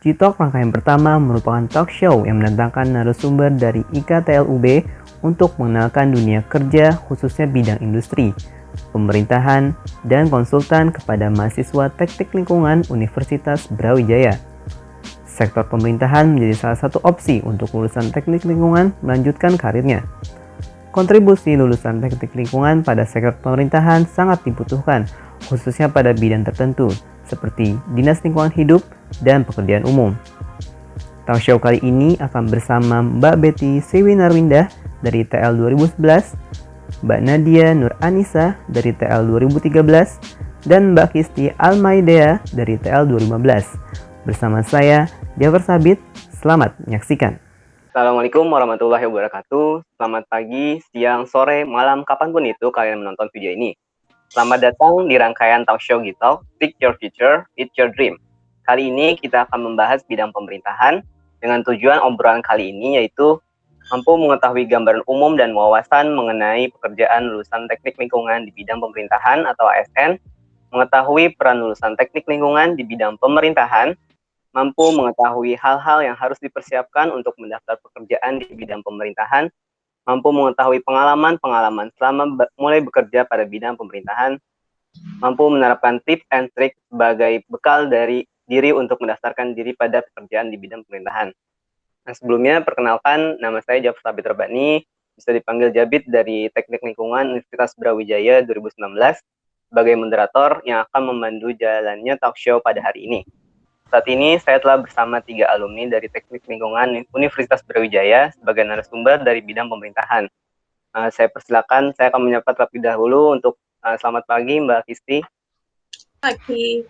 Citok rangkaian pertama merupakan talk show yang mendatangkan narasumber dari IKTLUB untuk mengenalkan dunia kerja khususnya bidang industri, pemerintahan, dan konsultan kepada mahasiswa teknik lingkungan Universitas Brawijaya. Sektor pemerintahan menjadi salah satu opsi untuk lulusan teknik lingkungan melanjutkan karirnya. Kontribusi lulusan teknik lingkungan pada sektor pemerintahan sangat dibutuhkan, khususnya pada bidang tertentu, seperti Dinas Lingkungan Hidup dan Pekerjaan Umum. Talk show kali ini akan bersama Mbak Betty Siwinarwindah dari TL 2011, Mbak Nadia Nur Anissa dari TL 2013, dan Mbak Kisti Almaidea dari TL 2015. Bersama saya, Jafar Sabit, selamat menyaksikan. Assalamualaikum warahmatullahi wabarakatuh. Selamat pagi, siang, sore, malam, kapanpun itu kalian menonton video ini. Selamat datang di rangkaian talk show Gitalk, Pick Your Future, It's Your Dream. Kali ini kita akan membahas bidang pemerintahan dengan tujuan obrolan kali ini yaitu mampu mengetahui gambaran umum dan wawasan mengenai pekerjaan lulusan teknik lingkungan di bidang pemerintahan atau ASN, mengetahui peran lulusan teknik lingkungan di bidang pemerintahan, mampu mengetahui hal-hal yang harus dipersiapkan untuk mendaftar pekerjaan di bidang pemerintahan, mampu mengetahui pengalaman-pengalaman selama mulai bekerja pada bidang pemerintahan, mampu menerapkan tips and trik sebagai bekal dari diri untuk mendaftarkan diri pada pekerjaan di bidang pemerintahan. Nah, sebelumnya, perkenalkan, nama saya Jafar Sabit Rabani, bisa dipanggil Jabit dari Teknik Lingkungan Universitas Brawijaya 2019, sebagai moderator yang akan memandu jalannya talk show pada hari ini. Saat ini saya telah bersama 3 alumni dari Teknik Lingkungan Universitas Brawijaya sebagai narasumber dari bidang pemerintahan. Saya persilakan, saya akan menyapa terlebih dahulu untuk selamat pagi Mbak Kisti. Pagi.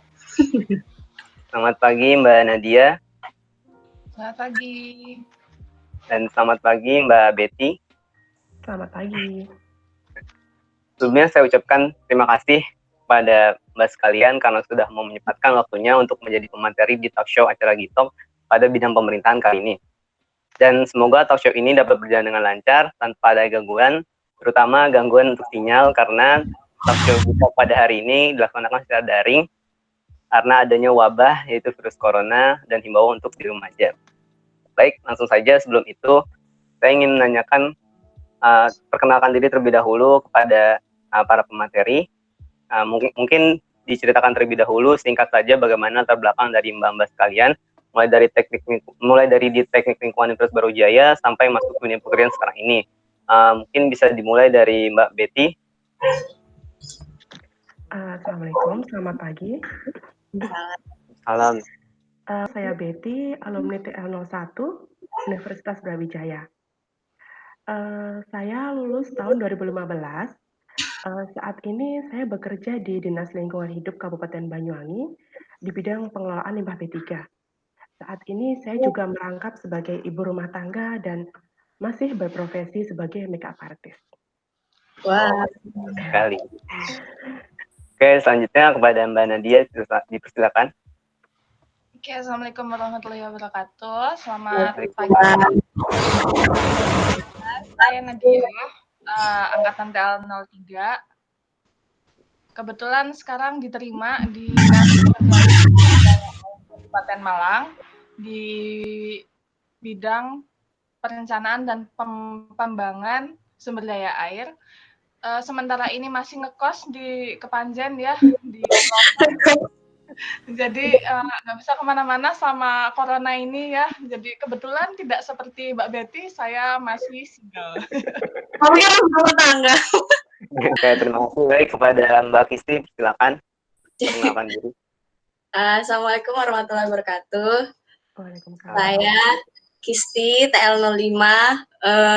Selamat pagi Mbak Nadia. Selamat pagi. Dan selamat pagi Mbak Betty. Selamat pagi. Sebelumnya saya ucapkan terima kasih pada Mbak sekalian karena sudah mau menyempatkan waktunya untuk menjadi pemateri di talk show acara Gitalk pada bidang pemerintahan kali ini. Dan semoga talk show ini dapat berjalan dengan lancar tanpa ada gangguan, terutama gangguan untuk sinyal karena talk show Gitalk pada hari ini dilaksanakan secara daring karena adanya wabah yaitu virus corona dan himbauan untuk di rumah aja. Baik, langsung saja sebelum itu saya ingin menanyakan perkenalkan diri terlebih dahulu kepada para pemateri. Mungkin diceritakan terlebih dahulu singkat saja bagaimana latar belakang dari mbak-mbak sekalian, mulai dari di teknik lingkungan Universitas Brawijaya sampai masuk dunia pekerjaan sekarang ini. Mungkin bisa dimulai dari Mbak Betty. Assalamualaikum, selamat pagi. Salam. Saya Betty, alumni TL01 Universitas Brawijaya. Saya lulus tahun 2015. Saat ini saya bekerja di Dinas Lingkungan Hidup Kabupaten Banyuwangi di bidang pengelolaan limbah B3. Saat ini saya juga merangkap sebagai ibu rumah tangga dan masih berprofesi sebagai makeup artist. Wah, Sekali. Oke, selanjutnya kepada Mbak Nadia, dipersilakan. Oke, Assalamualaikum warahmatullahi wabarakatuh. Selamat pagi. Saya Nadia, angkatan TL03. Kebetulan sekarang diterima di Kabupaten Malang di bidang perencanaan dan pengembangan sumber daya air. Sementara ini masih ngekos di Kepanjen ya, di jadi nggak bisa kemana-mana sama corona ini ya. Jadi kebetulan tidak seperti Mbak Betty, saya masih single. Kamu yang rumah tangga. Oke, terima kasih. Baik, kepada Mbak Kisti, silakan perkenalkan diri. Assalamualaikum warahmatullahi wabarakatuh. Waalaikumsalam. Saya Kisti, TL05.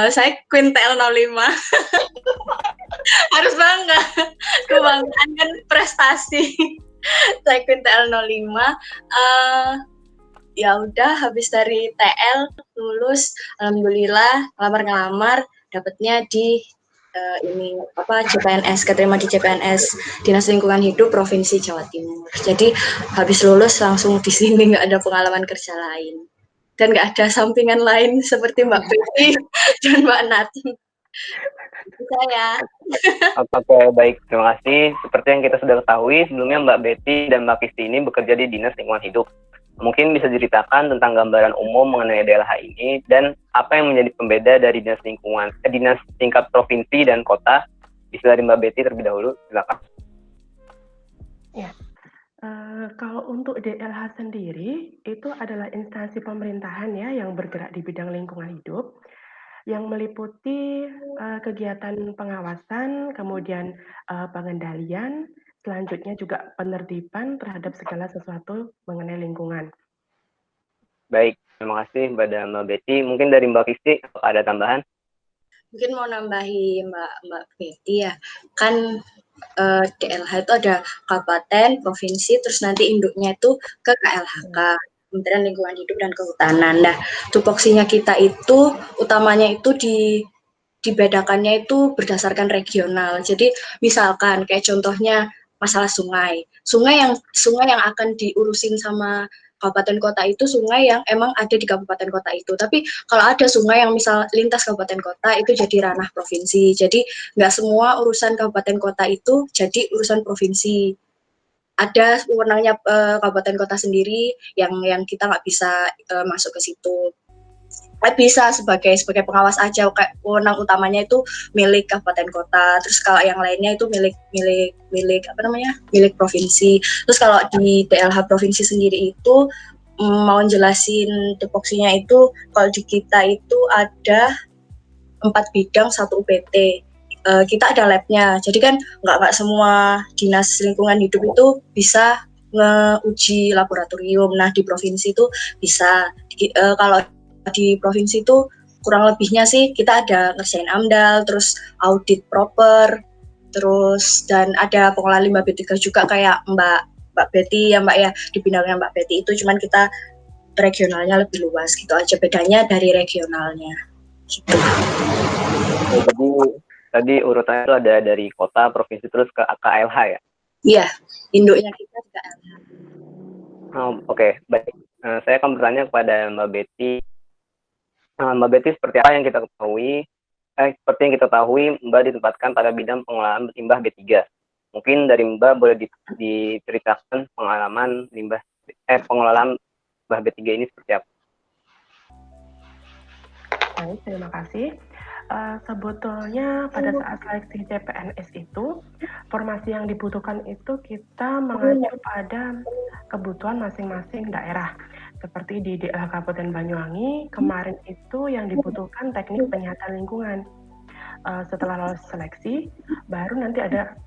Saya Queen TL05. Harus bangga. Kebanggaan kan prestasi. Saya Queen TL05. Ya udah habis dari TL lulus, alhamdulillah ngelamar dapatnya di CPNS, keterima di CPNS Dinas Lingkungan Hidup Provinsi Jawa Timur. Jadi habis lulus langsung di sini, nggak ada pengalaman kerja lain dan nggak ada sampingan lain seperti Mbak Betty dan Mbak Nat. Saya. Oke, baik, terima kasih. Seperti yang kita sudah ketahui, sebelumnya Mbak Betty dan Mbak Kisti ini bekerja di Dinas Lingkungan Hidup. Mungkin bisa diceritakan tentang gambaran umum mengenai DLH ini dan apa yang menjadi pembeda dari dinas tingkat provinsi dan kota. Bisa dari Mbak Betty terlebih dahulu, silakan. Ya, kalau untuk DLH sendiri itu adalah instansi pemerintahan ya yang bergerak di bidang lingkungan hidup, yang meliputi kegiatan pengawasan, kemudian pengendalian, selanjutnya juga penertiban terhadap segala sesuatu mengenai lingkungan. Baik, terima kasih kepada Mbak Betty. Mungkin dari Mbak Kisti, apakah ada tambahan? Mungkin mau nambahi Mbak Betty ya, kan DLH itu ada kabupaten, provinsi, terus nanti induknya itu ke KLHK, Kementerian Lingkungan Hidup dan Kehutanan. Nah, tupoksinya kita itu utamanya itu dibedakannya itu berdasarkan regional. Jadi misalkan kayak contohnya masalah sungai. Sungai yang akan diurusin sama kabupaten kota itu sungai yang emang ada di kabupaten kota itu. Tapi kalau ada sungai yang misal lintas kabupaten kota itu jadi ranah provinsi. Jadi nggak semua urusan kabupaten kota itu jadi urusan provinsi. Ada wewenangnya kabupaten kota sendiri yang kita nggak bisa masuk ke situ. Bisa sebagai pengawas aja, kayak wewenang utamanya itu milik kabupaten kota, terus kalau yang lainnya itu milik provinsi. Terus kalau di DLH provinsi sendiri itu mau jelasin tupoksinya itu kalau di kita itu ada 4 bidang 1 UPT. Kita ada labnya, jadi kan nggak semua dinas lingkungan hidup itu bisa ngeuji laboratorium. Nah di provinsi itu bisa kalau di provinsi itu kurang lebihnya sih kita ada ngerjain AMDAL, terus audit proper, terus dan ada pengelolaan limbah B3 juga kayak Mbak Betty ya Mbak ya, di bidangnya Mbak Betty itu, cuman kita regionalnya lebih luas gitu aja bedanya dari regionalnya gitu. Jadi tadi urutannya itu ada dari kota, provinsi, terus ke KLH ya? Iya, induknya kita di KLH. Oke, baik. Saya akan bertanya kepada Mbak Betty. Mbak Betty, seperti apa yang kita ketahui? Seperti yang kita ketahui, Mbak ditempatkan pada bidang pengelolaan limbah B3. Mungkin dari Mbak boleh diceritakan pengalaman pengelolaan limbah B3 ini seperti apa? Baik, terima kasih. Sebetulnya pada saat seleksi CPNS itu, formasi yang dibutuhkan itu kita mengacu pada kebutuhan masing-masing daerah. Seperti di DLH Kabupaten Banyuwangi, kemarin itu yang dibutuhkan teknik penyihatan lingkungan. Setelah lolos seleksi, baru nanti ada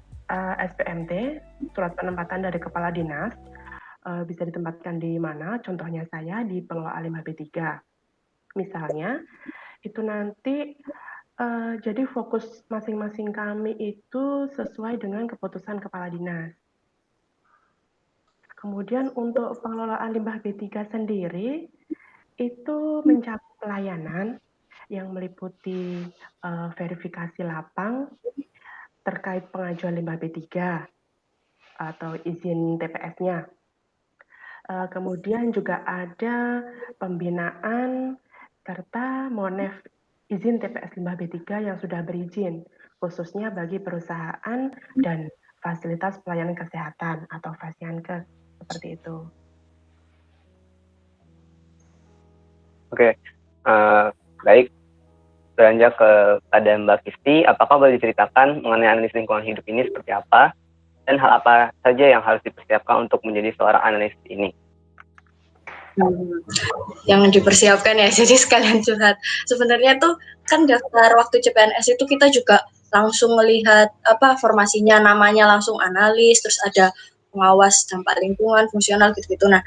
SPMT, surat penempatan dari kepala dinas, bisa ditempatkan di mana, contohnya saya di pengelolaan limbah B3. Misalnya, itu nanti jadi fokus masing-masing kami itu sesuai dengan keputusan kepala dinas. Kemudian untuk pengelolaan limbah B3 sendiri, itu mencakup pelayanan yang meliputi verifikasi lapang terkait pengajuan limbah B3 atau izin TPS-nya. Kemudian juga ada pembinaan serta monef izin TPS limbah B3 yang sudah berizin, khususnya bagi perusahaan dan fasilitas pelayanan kesehatan atau Fasyankes, seperti itu. Oke, baik. Beranjak kepada Mbak Kisti, apakah boleh diceritakan mengenai analis lingkungan hidup ini seperti apa, dan hal apa saja yang harus dipersiapkan untuk menjadi seorang analis ini? Yang dipersiapkan ya, jadi sekalian curhat. Sebenarnya tuh kan daftar waktu CPNS itu kita juga langsung melihat formasinya, namanya langsung analis, terus ada pengawas dampak lingkungan, fungsional gitu-gitu. Nah,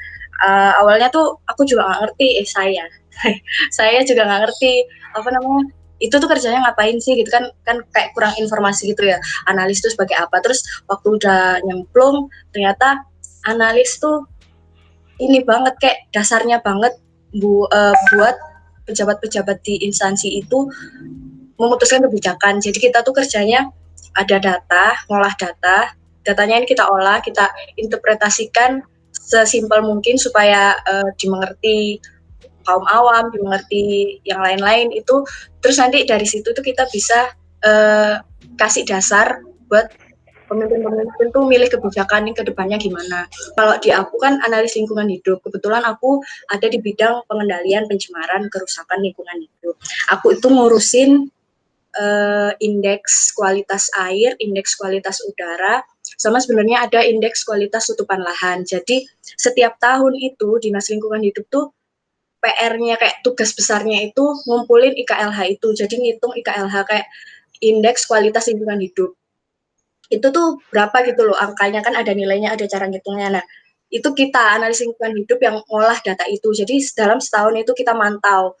awalnya tuh aku juga nggak ngerti, saya juga nggak ngerti itu tuh kerjanya ngapain sih gitu kan kayak kurang informasi gitu ya, analis itu sebagai apa. Terus waktu udah nyemplung ternyata analis tuh ini banget, kayak dasarnya banget buat pejabat-pejabat di instansi itu memutuskan kebijakan. Jadi kita tuh kerjanya ada data, ngolah datanya ini kita olah, kita interpretasikan sesimpel mungkin supaya dimengerti kaum awam, dimengerti yang lain-lain itu. Terus nanti dari situ tuh kita bisa kasih dasar buat pemimpin-pemimpin tuh milih kebijakan ini ke depannya gimana. Kalau di aku kan analis lingkungan hidup, kebetulan aku ada di bidang pengendalian pencemaran kerusakan lingkungan hidup. Aku itu ngurusin indeks kualitas air, indeks kualitas udara, sama sebenarnya ada indeks kualitas tutupan lahan. Jadi setiap tahun itu Dinas Lingkungan Hidup tuh PR-nya kayak tugas besarnya itu ngumpulin IKLH itu. Jadi ngitung IKLH kayak indeks kualitas lingkungan hidup. Itu tuh berapa gitu loh angkanya, kan ada nilainya, ada cara ngitungnya. Nah, itu kita analis lingkungan hidup yang ngolah data itu. Jadi dalam setahun itu kita mantau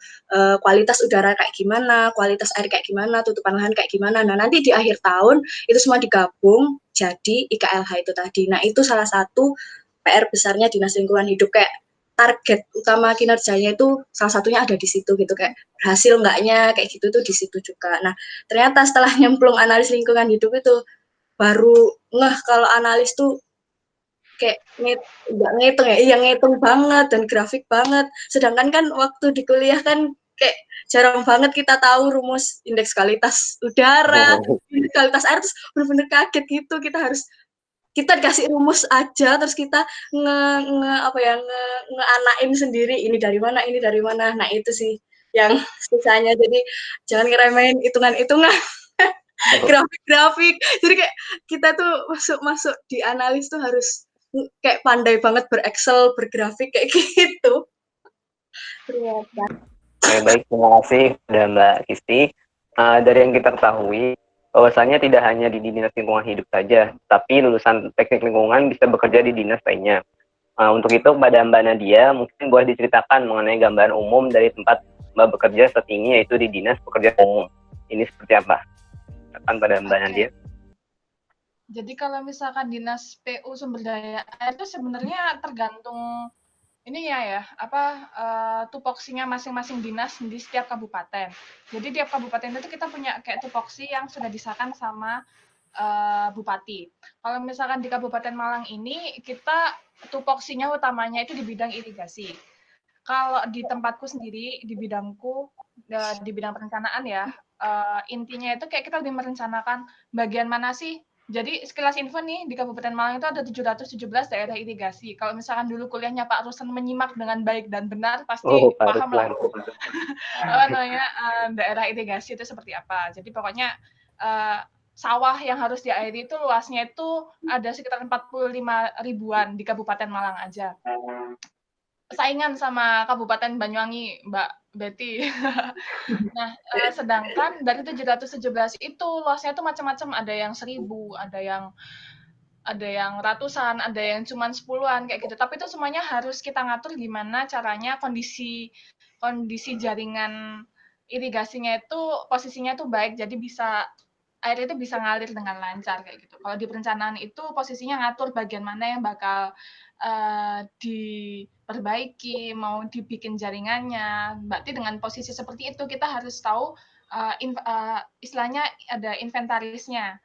kualitas udara kayak gimana, kualitas air kayak gimana, tutupan lahan kayak gimana. Nah, nanti di akhir tahun itu semua digabung jadi IKLH itu tadi. Nah, itu salah satu PR besarnya Dinas Lingkungan Hidup, kayak target utama kinerjanya itu salah satunya ada di situ gitu, kayak berhasil enggaknya kayak gitu tuh di situ juga. Nah, ternyata setelah nyemplung analis lingkungan hidup itu baru ngeh kalau analis tuh kayak nggak ngitung ya, iya ngitung banget dan grafik banget. Sedangkan kan waktu di kuliah kan kayak jarang banget kita tahu rumus indeks kualitas udara, indeks kualitas air, terus bener-bener kaget gitu. Kita dikasih rumus aja, terus kita ngeanain sendiri ini dari mana, ini dari mana. Nah itu sih yang susahnya. Jadi jangan ngeremehin hitungan-hitungan. Grafik-grafik. Jadi kayak kita tuh masuk di analis tuh harus kayak pandai banget berExcel, bergrafik kayak gitu. Ternyata. Oke, baik, terima kasih kepada Mbak Kisti. Dari yang kita ketahui, bahwasanya tidak hanya di Dinas Lingkungan Hidup saja, tapi lulusan teknik lingkungan bisa bekerja di dinas lainnya. Untuk itu, kepada Mbak Nadia, mungkin boleh diceritakan mengenai gambaran umum dari tempat Mbak bekerja saat ini, yaitu di Dinas Pekerjaan Umum. Ini seperti apa? Akan pada Mbak Nadia. Jadi kalau misalkan Dinas PU Sumber Daya Air itu sebenarnya tergantung ini ya, tupoksinya masing-masing dinas di setiap kabupaten. Jadi tiap kabupaten itu kita punya kayak tupoksi yang sudah disahkan sama bupati. Kalau misalkan di Kabupaten Malang ini kita tupoksinya utamanya itu di bidang irigasi. Kalau di tempatku sendiri di bidangku di bidang perencanaan ya, intinya itu kayak kita lebih merencanakan bagian mana sih. Jadi sekilas info nih, di Kabupaten Malang itu ada 717 daerah irigasi. Kalau misalkan dulu kuliahnya Pak Rusen menyimak dengan baik dan benar, pasti paham lah daerah irigasi itu seperti apa. Jadi pokoknya sawah yang harus diairi itu luasnya itu ada sekitar 45 ribuan di Kabupaten Malang aja. Saingan sama Kabupaten Banyuwangi, Mbak Betty. Nah, sedangkan dari 717 itu luasnya itu macam-macam, ada yang 1000, ada yang ratusan, ada yang cuma 10-an kayak gitu. Tapi itu semuanya harus kita ngatur gimana caranya kondisi jaringan irigasinya itu posisinya itu baik, jadi air itu bisa ngalir dengan lancar kayak gitu. Kalau di perencanaan itu posisinya ngatur bagian mana yang bakal diperbaiki, mau dibikin jaringannya. Berarti dengan posisi seperti itu kita harus tahu istilahnya ada inventarisnya.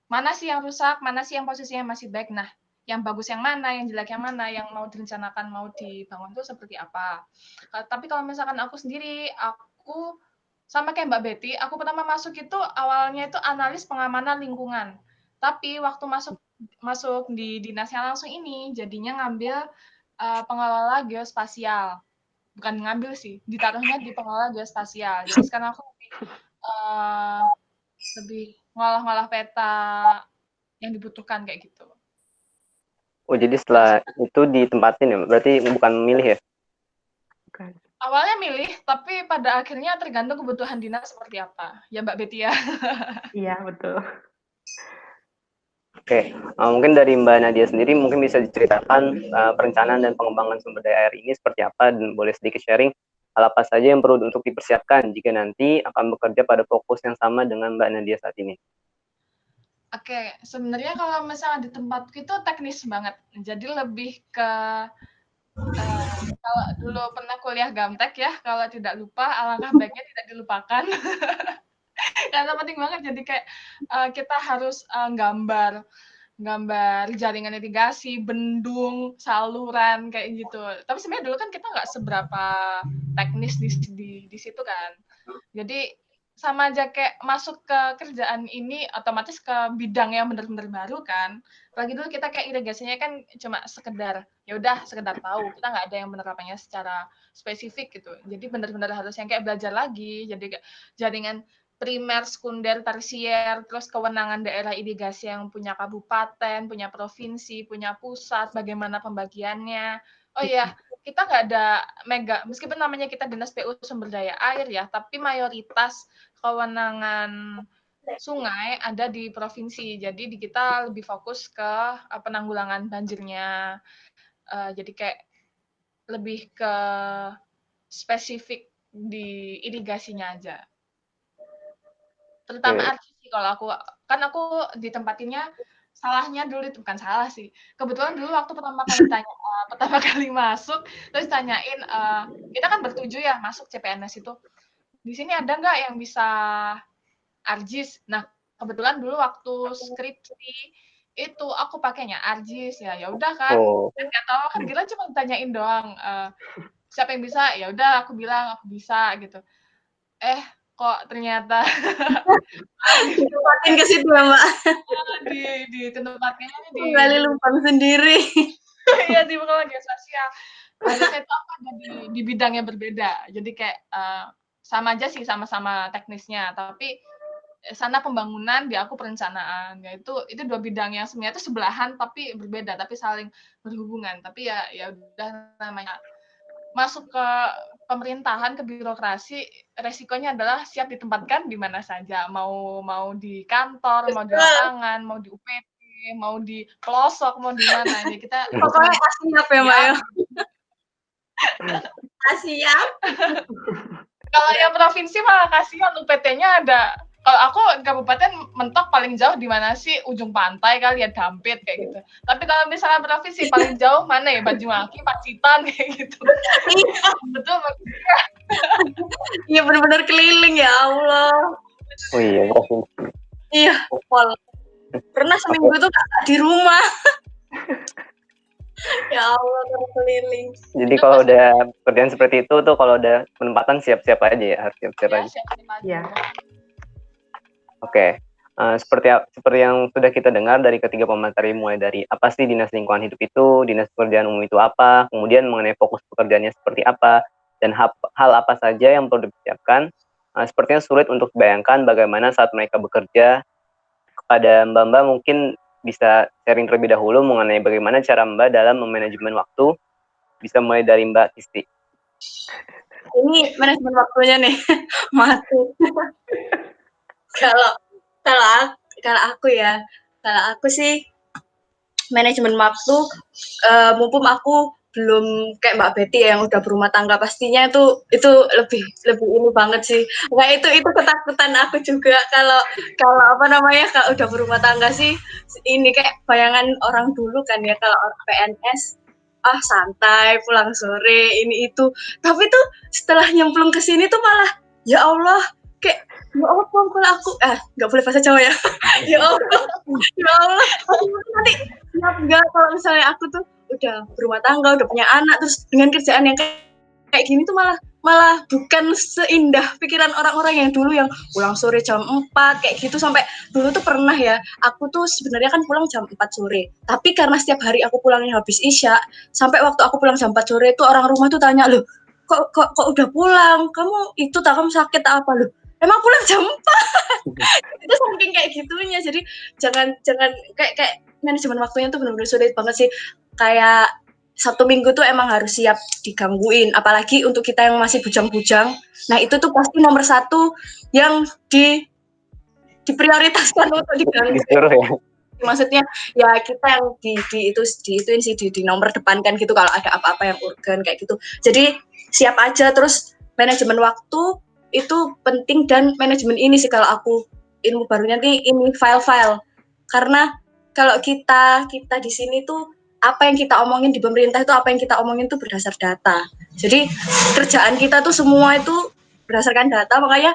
Mana sih yang rusak, mana sih yang posisinya masih baik. Nah, yang bagus yang mana, yang jelek yang mana, yang mau direncanakan, mau dibangun itu seperti apa. Tapi kalau misalkan aku sendiri, aku sama kayak Mbak Betty, aku pertama masuk itu awalnya itu analis pengamanan lingkungan. Tapi waktu masuk di dinasnya langsung ini, jadinya ngambil pengelola geospasial. Bukan ngambil sih, ditaruhnya di pengelola geospasial. Jadi sekarang aku lebih ngolah-ngolah peta yang dibutuhkan kayak gitu. Oh, jadi setelah itu ditempatin ya? Berarti bukan milih ya? Bukan. Awalnya milih, tapi pada akhirnya tergantung kebutuhan dinas seperti apa. Ya Mbak Betty ya. Iya, betul. Oke, mungkin dari Mbak Nadia sendiri mungkin bisa diceritakan perencanaan dan pengembangan sumber daya air ini seperti apa, dan boleh sedikit sharing hal apa saja yang perlu untuk dipersiapkan jika nanti akan bekerja pada fokus yang sama dengan Mbak Nadia saat ini. Oke, sebenarnya kalau misalnya di tempatku itu teknis banget. Jadi lebih ke kalau dulu pernah kuliah Gamtek ya, kalau tidak lupa alangkah baiknya tidak dilupakan. Karena penting banget. Jadi kayak kita harus gambar jaringan irigasi, bendung, saluran kayak gitu. Tapi sebenarnya dulu kan kita nggak seberapa teknis di situ kan. Jadi sama aja kayak masuk ke kerjaan ini otomatis ke bidang yang benar-benar baru kan. Apalagi dulu kita kayak irigasinya kan cuma sekedar ya udah sekedar tahu, kita nggak ada yang penerapannya secara spesifik gitu. Jadi benar-benar harus yang kayak belajar lagi. Jadi kayak jaringan primer, sekunder, tersier, terus kewenangan daerah irigasi yang punya kabupaten, punya provinsi, punya pusat, bagaimana pembagiannya. Oh iya, kita nggak ada meskipun namanya kita Dinas PU Sumber Daya Air ya, tapi mayoritas kewenangan sungai ada di provinsi. Jadi di kita lebih fokus ke penanggulangan banjirnya. Jadi kayak lebih ke spesifik di irigasinya aja. Terutama artis sih kalau aku kan aku ditempatinnya salahnya dulu itu bukan salah sih. Kebetulan dulu waktu pertama kali masuk terus tanyain kita kan bertujuh ya masuk CPNS itu. Di sini ada nggak yang bisa ARJIS. Nah, kebetulan dulu waktu skripsi itu aku pakainya ARJIS ya. Ya udah kan. Dan nggak tahu kan Gila cuma tanyain doang siapa yang bisa? Ya udah aku bilang aku bisa gitu. Kok ternyata ditempatin ke situ ya, Mbak. ditempatkannya Kembali lubang sendiri. Iya di media sosial. Harusnya itu aku ada di bidang yang berbeda. Jadi kayak sama aja sih sama-sama teknisnya, tapi sana pembangunan, di aku perencanaan. Ya itu dua bidang yang sebenarnya itu sebelahan tapi berbeda, tapi saling berhubungan. Tapi ya udah namanya masuk ke pemerintahan, ke birokrasi, resikonya adalah siap ditempatkan di mana saja. Mau di kantor, mau di lapangan, mau di UPT, mau di pelosok, mau di mana. Jadi kita pokoknya siap ya, Mbak ya. Siap. Kalau yang provinsi malah kasihan UPT-nya ada. Kalau aku kabupaten mentok paling jauh di mana sih? Ujung pantai kali ya Dampit kayak gitu. Tapi kalau misalnya provinsi paling jauh mana ya? Banyuwangi, Pacitan kayak gitu. Betul. Iya benar-benar keliling ya Allah. Oh iya, provinsi. Iya, pol. Pernah seminggu tuh di rumah. Ya Allah, keliling. Jadi kalau udah pekerjaan seperti itu tuh kalau udah penempatan siap-siap aja ya, harus siap-siap aja. Ya. Oke. Seperti yang sudah kita dengar dari ketiga pemateri, mulai dari apa sih Dinas Lingkungan Hidup itu, Dinas Pekerjaan Umum itu apa, kemudian mengenai fokus pekerjaannya seperti apa, dan hal apa saja yang perlu dipersiapkan. Sepertinya sulit untuk dibayangkan bagaimana saat mereka bekerja. Kepada Mbak-Mbak mungkin bisa sharing terlebih dahulu mengenai bagaimana cara Mbak dalam memanajemen waktu. Bisa mulai dari Mbak Tisti. Ini manajemen waktunya nih, mati. Kalau aku sih manajemen waktu, mumpung aku belum kayak Mbak Betty yang udah berumah tangga, pastinya itu lebih ini banget sih. Nah itu ketakutan aku juga kalau kalau udah berumah tangga sih, ini kayak bayangan orang dulu kan ya, kalau PNS santai pulang sore ini itu, tapi tuh setelah nyemplung ke sini tuh malah ya Allah kayak ya Allah kalau aku nggak boleh bahasa Jawa ya. Ya Allah nanti siap nggak kalau misalnya aku tuh udah berumah tangga, udah punya anak, terus dengan kerjaan yang kayak gini tuh malah bukan seindah pikiran orang-orang yang dulu yang pulang sore jam 4 kayak gitu. Sampai dulu tuh pernah ya, aku tuh sebenarnya kan pulang jam 4 sore, tapi karena setiap hari aku pulangnya habis Isya, sampai waktu aku pulang jam 4 sore itu orang rumah tuh tanya, loh kok udah pulang, kamu sakit apa, loh emang pulang jam 4. Itu saking kayak gitunya. Jadi jangan kayak manajemen waktunya tuh benar-benar sulit banget sih. Kayak Sabtu Minggu tuh emang harus siap digangguin, apalagi untuk kita yang masih bujang-bujang. Nah itu tuh pasti nomor 1 yang diprioritaskan untuk digangguin. Disuruh ya. Maksudnya ya kita yang diituin sih, di nomor depankan gitu kalau ada apa-apa yang urgen kayak gitu. Jadi siap aja. Terus manajemen waktu itu penting, dan manajemen ini sih kalau aku ilmu barunya nih ini file-file. Karena kalau kita di sini tuh apa yang kita omongin di pemerintah itu, apa yang kita omongin tuh berdasar data. Jadi kerjaan kita tuh semua itu berdasarkan data, makanya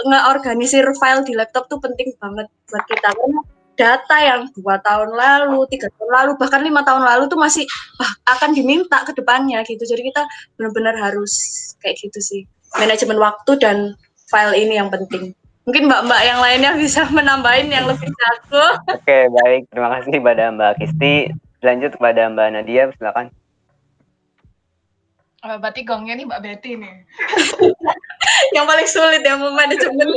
ngeorganisir file di laptop tuh penting banget buat kita. Karena data yang 2 tahun lalu, 3 tahun lalu, bahkan 5 tahun lalu tuh masih akan diminta ke depannya gitu. Jadi kita benar-benar harus kayak gitu sih. Manajemen waktu dan file ini yang penting. Mungkin mbak-mbak yang lainnya bisa menambahin yang lebih jago. Oke, baik. Terima kasih kepada Mbak Kisti. Lanjut kepada Mbak Nadia, silakan. Berarti gongnya nih Mbak Betty nih. Yang paling sulit ya manajemen.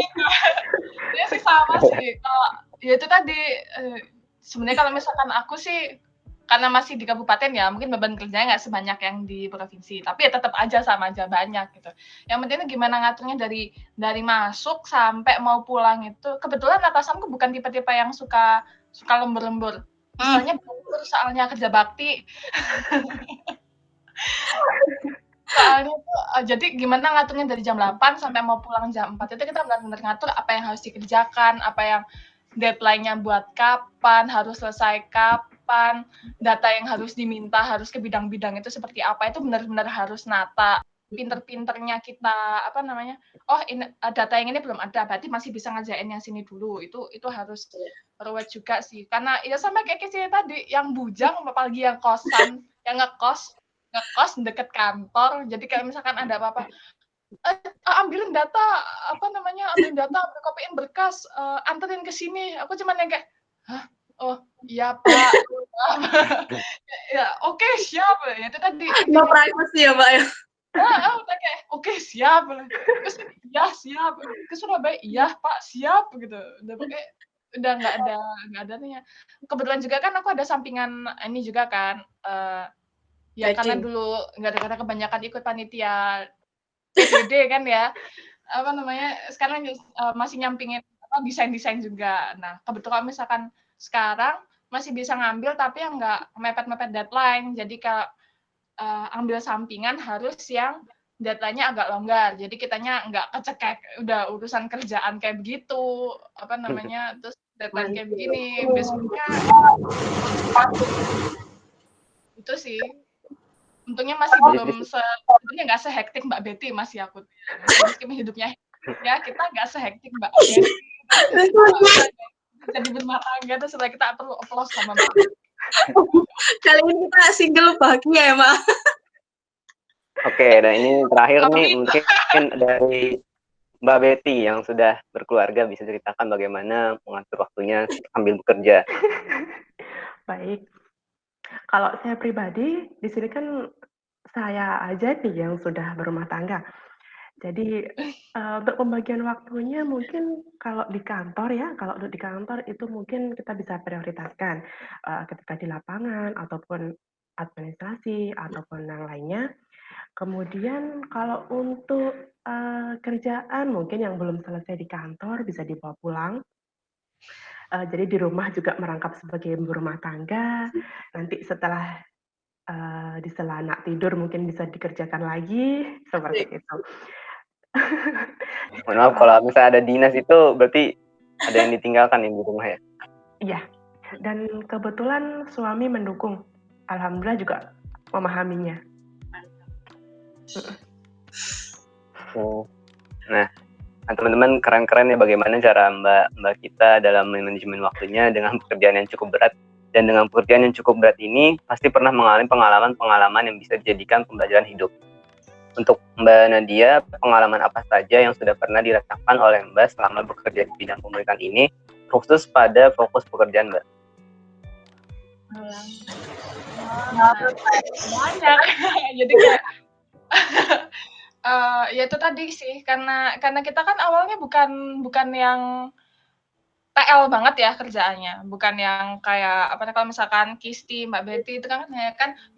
Ya sih sama sih. Ya itu tadi sebenarnya kalau misalkan aku sih karena masih di kabupaten ya, mungkin beban kerjanya nggak sebanyak yang di provinsi, tapi ya tetap aja sama aja banyak gitu. Yang penting gimana ngaturnya dari masuk sampai mau pulang itu. Kebetulan atasanku bukan tipe-tipe yang suka lembur-lembur. Misalnya lembur soalnya kerja bakti. Soalnya tuh jadi gimana ngaturnya dari jam 8 sampai mau pulang jam 4 itu kita benar-benar ngatur apa yang harus dikerjakan, apa yang deadline-nya buat kapan, harus selesai kapan, data yang harus diminta harus ke bidang-bidang itu seperti apa, itu benar-benar harus nata. Pinter-pinternya kita data yang ini belum ada, berarti masih bisa ngerjain yang sini dulu. Itu harus ruwet juga sih. Karena ya sama kayak Kece tadi, yang bujang apalagi yang kosan, yang ngekos deket kantor. Jadi kayak misalkan ada apa-apa, ambilin data, ambilin data, kopiin berkas, anterin ke sini. Aku cuma yang kayak, hah? Oh, iya Pak. Ya, oke, siap. Ya itu tadi. No privacy ya Mbak ya? Udah kayak, oke, siap. Terus, iya, siap. Ke Surabaya, iya Pak, siap. Gitu. Udah nggak ada nih. Kebetulan juga kan aku ada sampingan ini juga kan, ya karena dulu nggak ada kebanyakan ikut panitia PDD kan ya, sekarang masih nyampingin desain juga. Nah kebetulan misalkan sekarang masih bisa ngambil tapi yang nggak mepet-mepet deadline, jadi kalau ambil sampingan harus yang deadline-nya agak longgar, jadi kitanya nggak kecekek udah urusan kerjaan kayak begitu, terus deadline kayak begini, besoknya itu sih. Untungnya masih belum sebenarnya nggak sehektik Mbak Betty, masih aku meskipun hidupnya ya kita nggak sehektik Mbak Betty. Jadi berumah tangga tuh setelah kita perlu applause sama Mbak Betty. Kali ini kita single bahagia ya Mbak. Oke, dan ini terakhir nih mungkin dari Mbak Betty yang sudah berkeluarga bisa ceritakan bagaimana mengatur waktunya sambil bekerja. Baik. Kalau saya pribadi, di sini kan saya aja nih yang sudah berumah tangga. Jadi untuk pembagian waktunya mungkin kalau di kantor itu mungkin kita bisa prioritaskan ketika di lapangan ataupun administrasi ataupun yang lainnya. Kemudian kalau untuk kerjaan mungkin yang belum selesai di kantor bisa dibawa pulang. Jadi di rumah juga merangkap sebagai ibu rumah tangga. Nanti setelah di sela anak tidur mungkin bisa dikerjakan lagi seperti itu. Mohon maaf kalau misalnya ada dinas itu berarti ada yang ditinggalkan di rumah ya? Iya, dan kebetulan suami mendukung. Alhamdulillah juga memahaminya. Nah, teman-teman keren-keren ya bagaimana cara Mbak kita dalam manajemen waktunya dengan pekerjaan yang cukup berat. Dan dengan pekerjaan yang cukup berat ini pasti pernah mengalami pengalaman-pengalaman yang bisa dijadikan pembelajaran hidup. Untuk Mbak Nadia, pengalaman apa saja yang sudah pernah dirasakan oleh Mbak selama bekerja di bidang pemerintahan ini, khusus pada fokus pekerjaan Mbak? Banyak. Jadi kayak ya itu tadi sih, karena kita kan awalnya bukan yang TL banget ya kerjaannya, bukan yang kayak kalau misalkan Kisti, Mbak Betty itu kan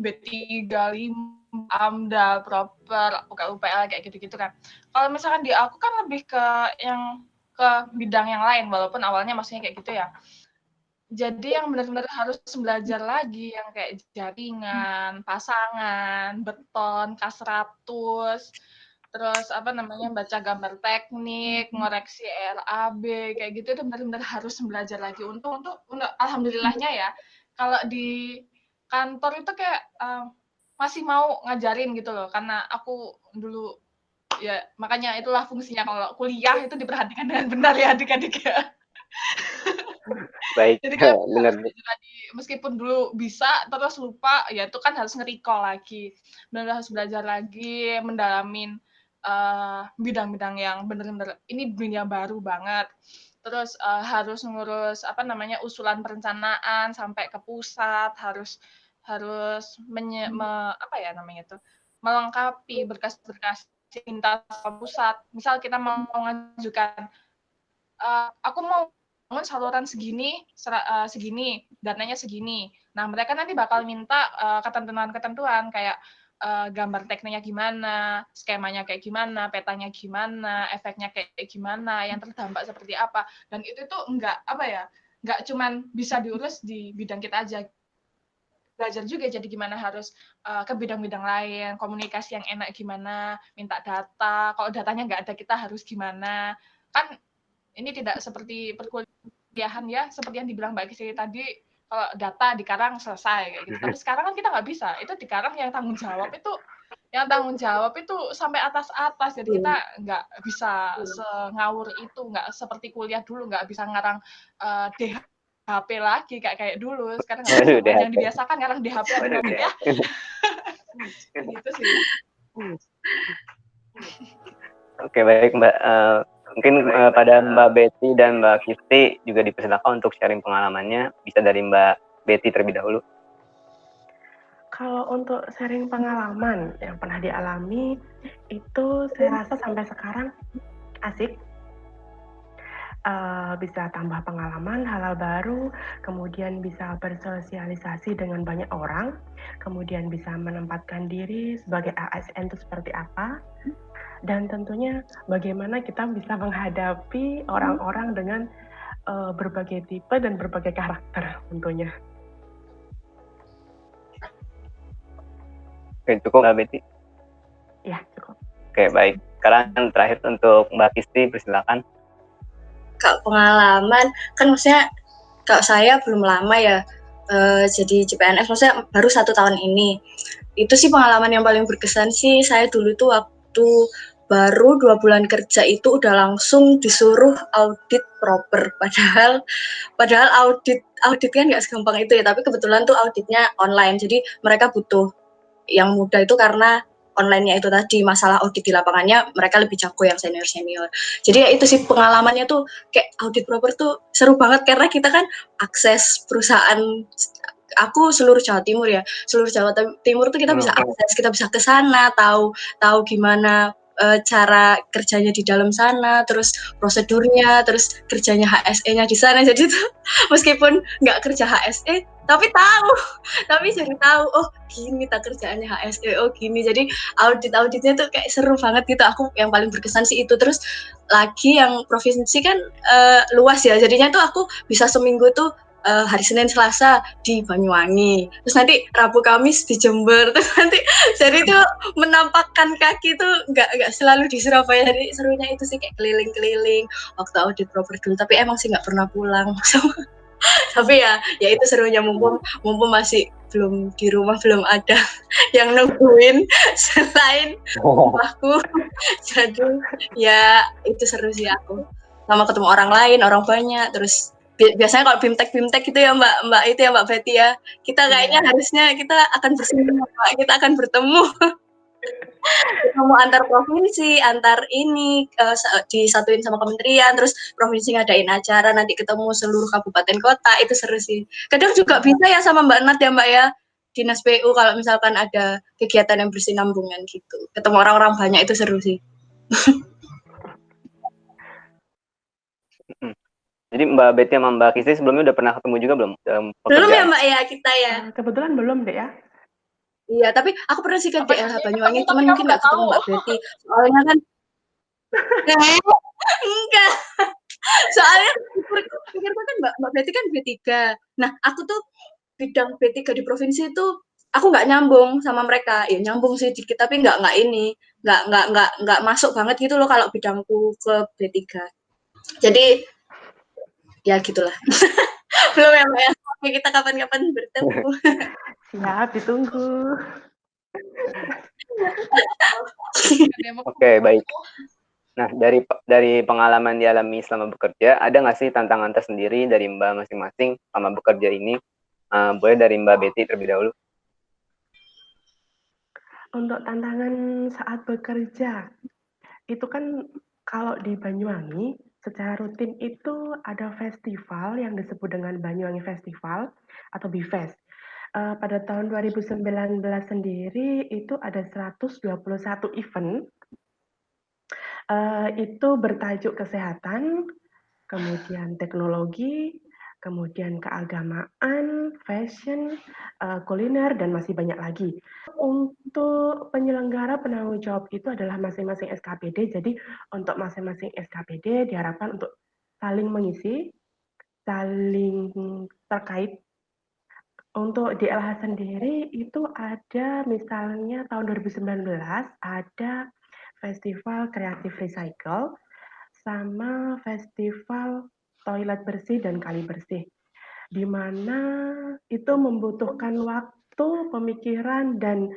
Betty Galim, AMDAL, Proper, UPL kayak gitu-gitu kan. Kalau misalkan di aku kan lebih ke bidang yang lain, walaupun awalnya maksudnya kayak gitu ya. Jadi yang benar-benar harus belajar lagi yang kayak jaringan, pasangan, beton, K100, terus baca gambar teknik, ngoreksi RAB kayak gitu, itu benar-benar harus belajar lagi. Untuk alhamdulillahnya ya, kalau di kantor itu kayak masih mau ngajarin gitu loh, karena aku dulu ya makanya itulah fungsinya kalau kuliah itu diperhatikan dengan benar ya adik-adik ya. Baik. Jadi kan meskipun dulu bisa terus lupa, ya itu kan harus nge-recall lagi. Benar harus belajar lagi, mendalamin bidang-bidang yang benar-benar ini dunia baru banget. Terus harus ngurus usulan perencanaan sampai ke pusat, harus apa ya namanya itu, melengkapi berkas-berkas minta ke pusat. Misal kita mau mengajukan, aku mau bangun saluran segini, segini, dananya segini. Nah, mereka nanti bakal minta ketentuan-ketentuan kayak gambar tekniknya gimana, skemanya kayak gimana, petanya gimana, efeknya kayak gimana, yang terdampak seperti apa. Dan itu tuh nggak cuman bisa diurus di bidang kita aja. Belajar juga jadi gimana harus ke bidang-bidang lain, komunikasi yang enak gimana, minta data, kalau datanya nggak ada kita harus gimana. Kan ini tidak seperti perkuliahan ya, seperti yang dibilang Mbak Kisi tadi, kalau data dikarang selesai kayak gitu. Tapi sekarang kan kita nggak bisa, itu dikarang yang tanggung jawab itu sampai atas-atas, jadi kita nggak bisa sengawur itu, nggak seperti kuliah dulu, nggak bisa ngarang DHP lagi kayak dulu. Sekarang nggak bisa, Waduh, yang dibiasakan ngarang DHP ya. Gitu sih. Oke, baik Mbak. Mungkin pada Mbak Betty dan Mbak Kisti juga dipersilakan untuk sharing pengalamannya. Bisa dari Mbak Betty terlebih dahulu. Kalau untuk sharing pengalaman yang pernah dialami, itu saya rasa sampai sekarang asik. Bisa tambah pengalaman, hal-hal baru, kemudian bisa bersosialisasi dengan banyak orang, kemudian bisa menempatkan diri sebagai ASN itu seperti apa, dan tentunya bagaimana kita bisa menghadapi orang-orang dengan berbagai tipe dan berbagai karakter tentunya. Oke, cukup Mbak Betty? Ya, cukup. Oke, baik. Sekarang terakhir untuk Mbak Kisti, persilakan. Kalau pengalaman, kan maksudnya kalau saya belum lama ya jadi CPNS, maksudnya baru 1 tahun ini. Itu sih pengalaman yang paling berkesan sih, saya dulu tuh waktu baru 2 bulan kerja itu udah langsung disuruh audit proper. Padahal audit kan nggak segampang itu ya, tapi kebetulan tuh auditnya online, jadi mereka butuh yang muda itu karena online-nya itu tadi, masalah audit di lapangannya mereka lebih jago yang senior-senior. Jadi ya itu sih pengalamannya tuh kayak audit proper tuh seru banget karena kita kan akses perusahaan, aku seluruh Jawa Timur ya, seluruh Jawa Timur tuh kita bisa akses, kita bisa ke sana, tahu gimana cara kerjanya di dalam sana, terus prosedurnya, terus kerjanya HSE-nya di sana. Jadi tuh meskipun nggak kerja HSE, tapi jadi tahu, oh gini tak kerjaannya HSE, oh gini. Jadi auditnya tuh kayak seru banget gitu. Aku yang paling berkesan sih itu. Terus lagi yang provinsi kan luas ya, jadinya tuh aku bisa seminggu tuh hari Senin Selasa di Banyuwangi, terus nanti Rabu Kamis di Jember, terus nanti jadi tuh menampakkan kaki tuh nggak selalu di Surabaya. Jadi serunya itu sih kayak keliling-keliling waktu audit proper dulu, tapi emang sih nggak pernah pulang. Tapi ya itu serunya, mumpung masih belum di rumah, belum ada yang nungguin selain aku. Jadi ya itu seru sih aku, sama ketemu orang lain, orang banyak. Terus biasanya kalau bimtek gitu ya Mbak itu ya Mbak Betty ya, kita kayaknya harusnya kita akan bersama, kita akan bertemu. Ketemu antar provinsi, antar ini disatuin sama kementerian, terus provinsi ngadain acara, nanti ketemu seluruh kabupaten kota, itu seru sih. Kadang juga bisa ya sama Mbak Nat ya Mbak ya, Dinas PU kalau misalkan ada kegiatan yang bersinambungan gitu. Ketemu orang-orang banyak itu seru sih. Jadi Mbak Betty sama Mbak Kisti sebelumnya udah pernah ketemu juga belum? Belum ya Mbak ya, kita ya? Kebetulan belum deh ya. Iya, tapi aku pernah sih ke DLH Banyuwangi, cuman mungkin nggak ketemu Mbak Betty. Soalnya kan enggak. Soalnya pikirku kan Mbak Betty kan B3. Nah, aku tuh bidang B3 di provinsi itu aku nggak nyambung sama mereka. Ya nyambung sih dikit, tapi nggak masuk banget gitu loh kalau bidangku ke B3. Jadi ya gitulah. Belum ya Mbak ya. Oke, kita kapan-kapan bertemu. Siap, ditunggu. Oke, baik. Nah, dari pengalaman dialami selama bekerja, ada nggak sih tantangan tersendiri dari Mbak masing-masing selama bekerja ini? Boleh dari Mbak Betty terlebih dahulu. Untuk tantangan saat bekerja, itu kan kalau di Banyuwangi secara rutin itu ada festival yang disebut dengan Banyuwangi Festival atau BIFES. Pada tahun 2019 sendiri itu ada 121 event, itu bertajuk kesehatan, kemudian teknologi, kemudian keagamaan, fashion, kuliner, dan masih banyak lagi. Untuk penyelenggara penanggung jawab itu adalah masing-masing SKPD, jadi untuk masing-masing SKPD diharapkan untuk saling mengisi, saling terkait. Untuk di LH sendiri itu ada misalnya tahun 2019 ada festival kreatif recycle sama festival toilet bersih dan kali bersih, di mana itu membutuhkan waktu, pemikiran, dan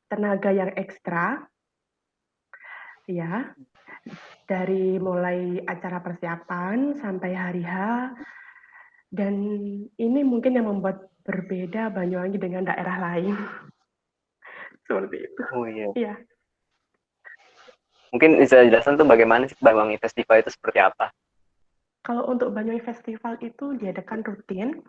tenaga yang ekstra, ya, dari mulai acara persiapan sampai hari H, dan ini mungkin yang membuat berbeda Banyuwangi dengan daerah lain. Seperti itu. Oh iya. Iya. Mungkin bisa jelaskan tuh bagaimana sih Banyuwangi Festival itu seperti apa? Kalau untuk Banyuwangi Festival itu diadakan rutin,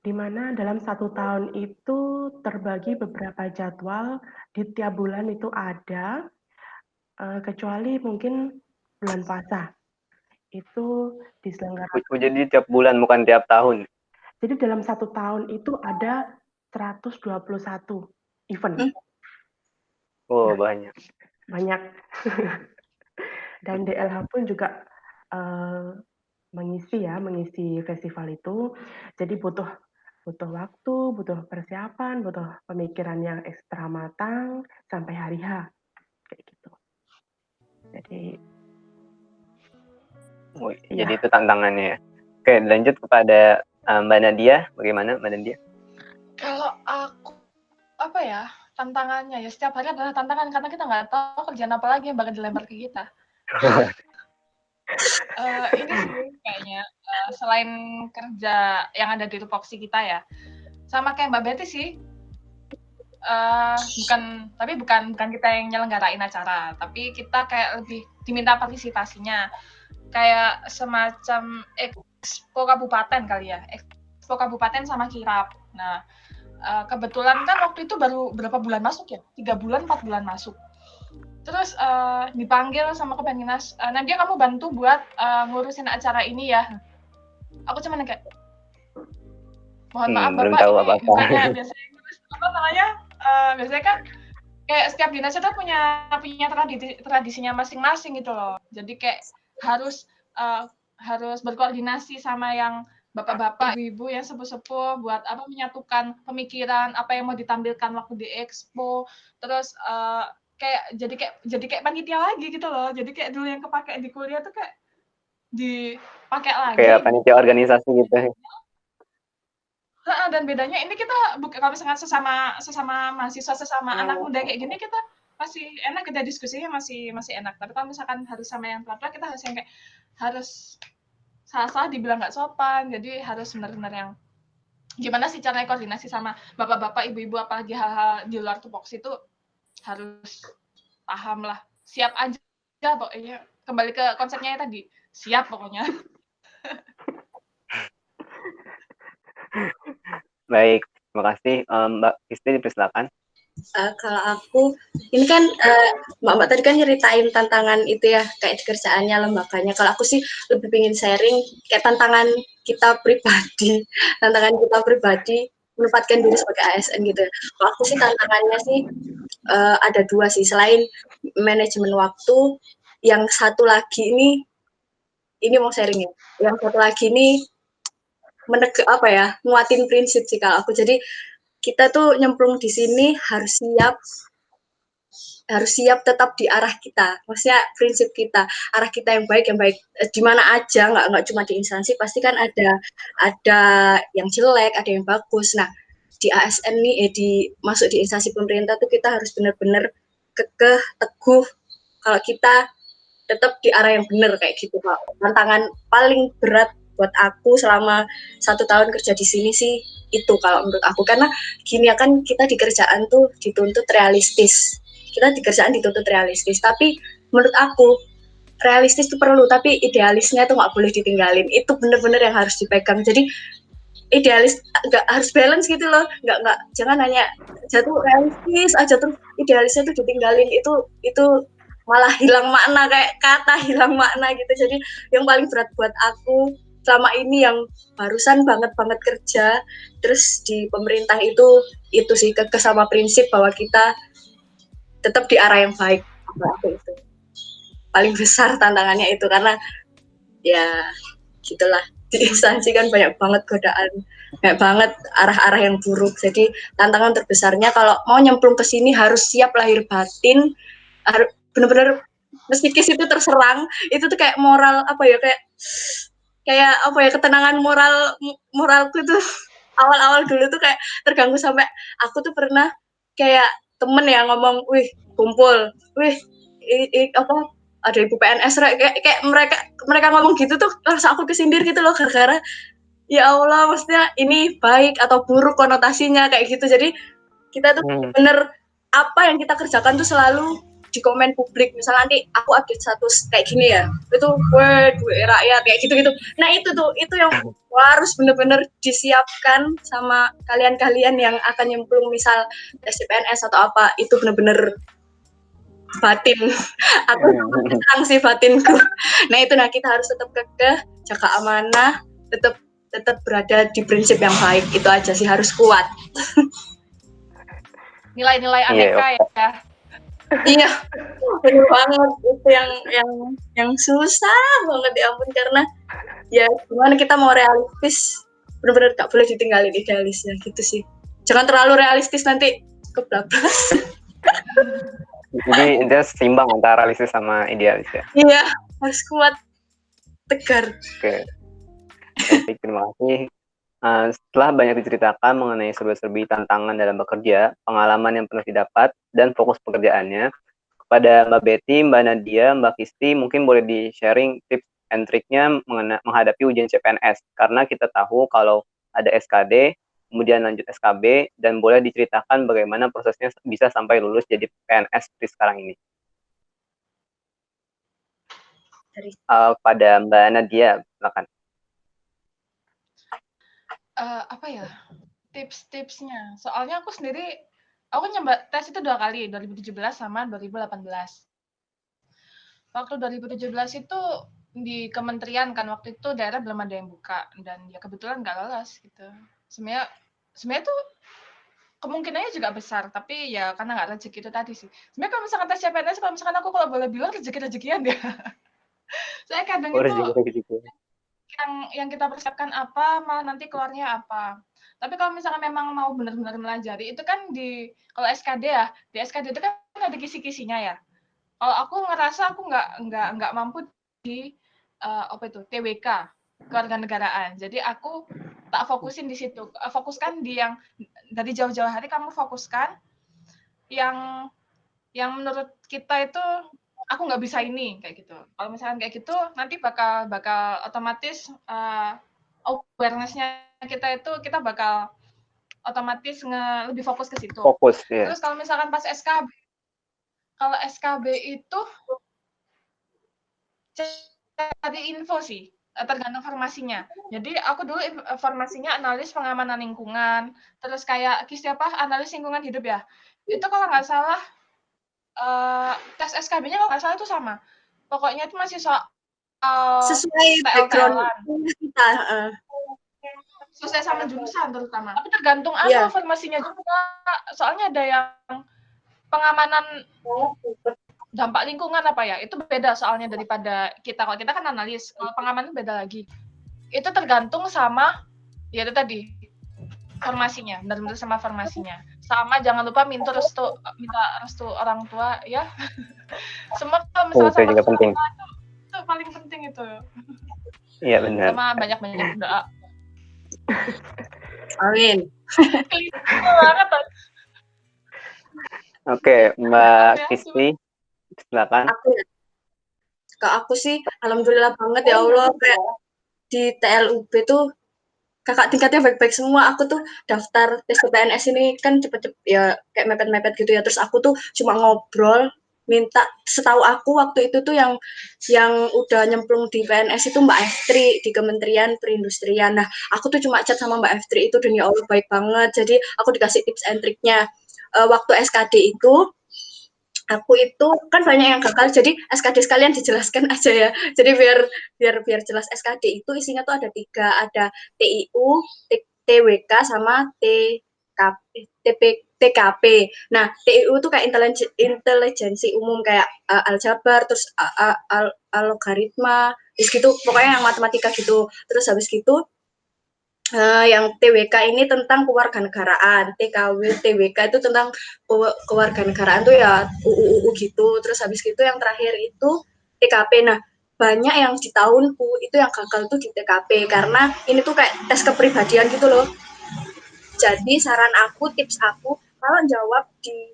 di mana dalam 1 tahun itu terbagi beberapa jadwal, di tiap bulan itu ada, kecuali mungkin bulan puasa. Itu diselenggarakan. Oh, jadi tiap bulan bukan tiap tahun. Jadi dalam 1 tahun itu ada 121 event. Oh, banyak. Banyak. Dan DLH pun juga mengisi festival itu. Jadi butuh waktu, butuh persiapan, butuh pemikiran yang ekstra matang sampai hari H. Kayak gitu. Jadi Jadi itu tantangannya ya. Oke, lanjut kepada Mbak Nadia. Bagaimana Mbak Nadia? Kalau aku, apa ya, tantangannya ya setiap hari adalah tantangan karena kita nggak tahu kerjaan apa lagi yang bakal dilempar ke kita. Ini sih kayaknya selain kerja yang ada di tupoksi kita ya, sama kayak Mbak Betty sih. Bukan kita yang nyelenggarain acara, tapi kita kayak lebih diminta partisipasinya, kayak semacam Expo Kabupaten kali ya, Expo Kabupaten sama kirap. Nah, kebetulan kan waktu itu baru berapa bulan masuk ya, 3 bulan 4 bulan masuk. Terus dipanggil sama Kemendinas, Nadia kamu bantu buat ngurusin acara ini ya. Aku cuma kayak, mohon maaf belum Bapak, tahu ini apa-apa. bukannya biasanya apa namanya, biasanya kan kayak setiap dinas itu punya tradisinya masing-masing gitu loh. Jadi kayak harus berkoordinasi sama yang bapak-bapak, ibu-ibu yang sepuh-sepuh buat menyatukan pemikiran apa yang mau ditampilkan waktu di expo. Terus jadi kayak panitia lagi gitu loh. Jadi kayak dulu yang kepake di kuliah tuh kayak dipakai lagi. Kayak panitia organisasi gitu. Dan bedanya ini kita kalau misalkan sesama mahasiswa, sesama anak muda kayak gini, kita masih enak, kita diskusinya masih enak. Tapi kalau misalkan harus sama yang tua-tua, kita harus yang kayak harus salah dibilang nggak sopan. Jadi harus benar-benar yang gimana sih caranya koordinasi sama bapak-bapak, ibu-ibu, apalagi hal-hal di luar tupoksi itu harus paham lah. Siap aja pokoknya. Kembali ke konsepnya tadi, siap pokoknya. Baik, terima kasih Mbak Kristi, dipersilakan. Kalau aku, ini kan Mbak tadi kan nyeritain tantangan itu ya, kayak di kerjaannya, lembaganya. Kalau aku sih lebih pengen sharing kayak tantangan kita pribadi menempatkan diri sebagai ASN gitu. Kalau aku sih tantangannya sih ada 2 sih, selain manajemen waktu, yang satu lagi ini mau sharing ya. Yang satu lagi ini nguatin prinsip sih kalau aku. Jadi kita tuh nyemplung di sini harus siap tetap di arah kita, maksudnya prinsip kita, arah kita yang baik di mana aja, nggak cuma di instansi, pasti kan ada yang jelek, ada yang bagus. Nah, di ASN nih masuk di instansi pemerintah tuh kita harus benar-benar kekeh, teguh kalau kita tetap di arah yang benar kayak gitu, Pak. Tantangan paling berat buat aku selama 1 tahun kerja di sini sih itu kalau menurut aku, karena gini ya kan, kita di kerjaan tuh dituntut realistis, tapi menurut aku realistis itu perlu, tapi idealisnya tuh nggak boleh ditinggalin. Itu bener-bener yang harus dipegang. Jadi idealis nggak harus balance gitu loh, nggak jangan hanya jatuh realistis aja terus idealisnya tuh ditinggalin, itu malah hilang makna, kayak kata hilang makna gitu. Jadi yang paling berat buat aku selama ini yang barusan banget kerja terus di pemerintah itu sih sama prinsip bahwa kita tetap di arah yang baik. Itu paling besar tantangannya itu, karena ya gitulah, di instansi kan banyak banget godaan, banyak banget arah-arah yang buruk. Jadi tantangan terbesarnya kalau mau nyemplung ke sini harus siap lahir batin, harus benar-benar psikis itu terserang. Itu tuh kayak moral apa ya, kayak apa ya, ketenangan moralku tuh awal-awal dulu tuh kayak terganggu, sampai aku tuh pernah kayak temen ya ngomong, wih kumpul, wih apa ada ibu PNS, kayak mereka ngomong gitu tuh langsung aku kesindir gitu loh, gara-gara ya Allah, maksudnya ini baik atau buruk konotasinya kayak gitu. Jadi kita tuh bener apa yang kita kerjakan tuh selalu di komen publik. Misalnya nanti aku update status kayak gini ya, itu duit rakyat kayak gitu-gitu. Nah itu yang harus bener-bener disiapkan sama kalian-kalian yang akan nyemplung misal tes CPNS atau apa. Itu bener-bener batin. Aku serang sih batinku. Nah itu, kita harus tetap kekeh, jaga amanah, tetap berada di prinsip yang baik. Itu aja sih, harus kuat. Nilai-nilai aneka ya. Iya, benar banget. Itu yang susah banget, ya ampun, karena ya gimana kita mau realistis, benar-benar gak boleh ditinggalin idealisnya gitu sih. Jangan terlalu realistis, nanti kebablas. Jadi intinya seimbang antara realistis sama idealis ya. Iya, harus kuat, tegar. Oke. Baik, terima kasih. Setelah banyak diceritakan mengenai serba-serbi tantangan dalam bekerja, pengalaman yang pernah didapat, dan fokus pekerjaannya, kepada Mbak Betty, Mbak Nadia, Mbak Kisti, mungkin boleh di-sharing tips and triknya menghadapi ujian CPNS. Karena kita tahu kalau ada SKD, kemudian lanjut SKB, dan boleh diceritakan bagaimana prosesnya bisa sampai lulus jadi PNS seperti sekarang ini. Pada Mbak Nadia, silakan. Apa ya tips-tipsnya? Soalnya aku nyoba tes itu 2 kali, 2017 sama 2018. Waktu 2017 itu di kementerian kan, waktu itu daerah belum ada yang buka, dan ya kebetulan nggak lolos gitu. Sebenarnya tuh kemungkinannya juga besar, tapi ya karena nggak rezeki itu tadi sih. Sebenarnya kalau misalkan tes CPNS, kalau misalkan aku kalau boleh bilang rezeki-rezekian ya. Saya kadang itu yang kita persiapkan apa, malah nanti keluarnya apa. Tapi kalau misalkan memang mau benar-benar melajari, itu kan kalau SKD ya, di SKD itu kan ada kisi-kisinya ya. Kalau aku ngerasa aku nggak mampu di TWK, kewarganegaraan. Jadi aku tak fokusin di situ. Fokuskan di yang dari jauh-jauh hari, kamu fokuskan yang menurut kita itu aku nggak bisa ini, kayak gitu. Kalau misalkan kayak gitu, nanti bakal otomatis awareness-nya kita bakal otomatis lebih fokus ke situ. Fokus, ya. Terus kalau misalkan pas SKB, kalau SKB itu cari info sih, tergantung formasinya. Jadi aku dulu formasinya analis pengamanan lingkungan, terus kayak analis lingkungan hidup ya. Itu kalau nggak salah tes SKB-nya kalau nggak salah itu sama. Pokoknya itu masih soal sesuai background kita. Sesuai sama jurusan terutama. Tapi tergantung formasinya juga. Soalnya ada yang pengamanan dampak lingkungan apa ya, itu beda soalnya daripada kita. Kalau kita kan analis, kalau pengamanan beda lagi. Itu tergantung sama ya itu tadi formasinya, benar-benar sama formasinya. Sama jangan lupa minta restu orang tua ya. Semua kalau misalnya sama juga penting. Itu paling penting itu. Iya benar. Sama banyak-banyak doa. Amin. Oke, Mbak Kisti, silakan. Aku sih alhamdulillah banget ya Allah, kayak di TLUB tuh kakak tingkatnya baik-baik semua. Aku tuh daftar tes PNS ini kan cepet-cepet ya, kayak mepet-mepet gitu ya. Terus aku tuh cuma ngobrol minta, setahu aku waktu itu tuh yang udah nyemplung di PNS itu Mbak F3 di Kementerian Perindustrian. Nah, aku tuh cuma chat sama Mbak F3 itu dan ya Allah baik banget. Jadi aku dikasih tips and triknya. Waktu SKD itu aku itu kan banyak yang gagal, jadi SKD sekalian dijelaskan aja ya. Jadi biar jelas, SKD itu isinya tuh ada 3, ada TIU, TWK sama TKP. Nah, TIU tuh kayak intelijensi umum kayak aljabar, terus algoritma, terus gitu, pokoknya yang matematika gitu. Terus habis gitu yang TWK ini tentang kewarganegaraan, TWK itu tentang kewarganegaraan tuh ya UU gitu. Terus habis gitu yang terakhir itu TKP. Nah, banyak yang di tahunku itu yang gagal tuh di TKP karena ini tuh kayak tes kepribadian gitu loh. Jadi saran aku, tips aku, kalau jawab di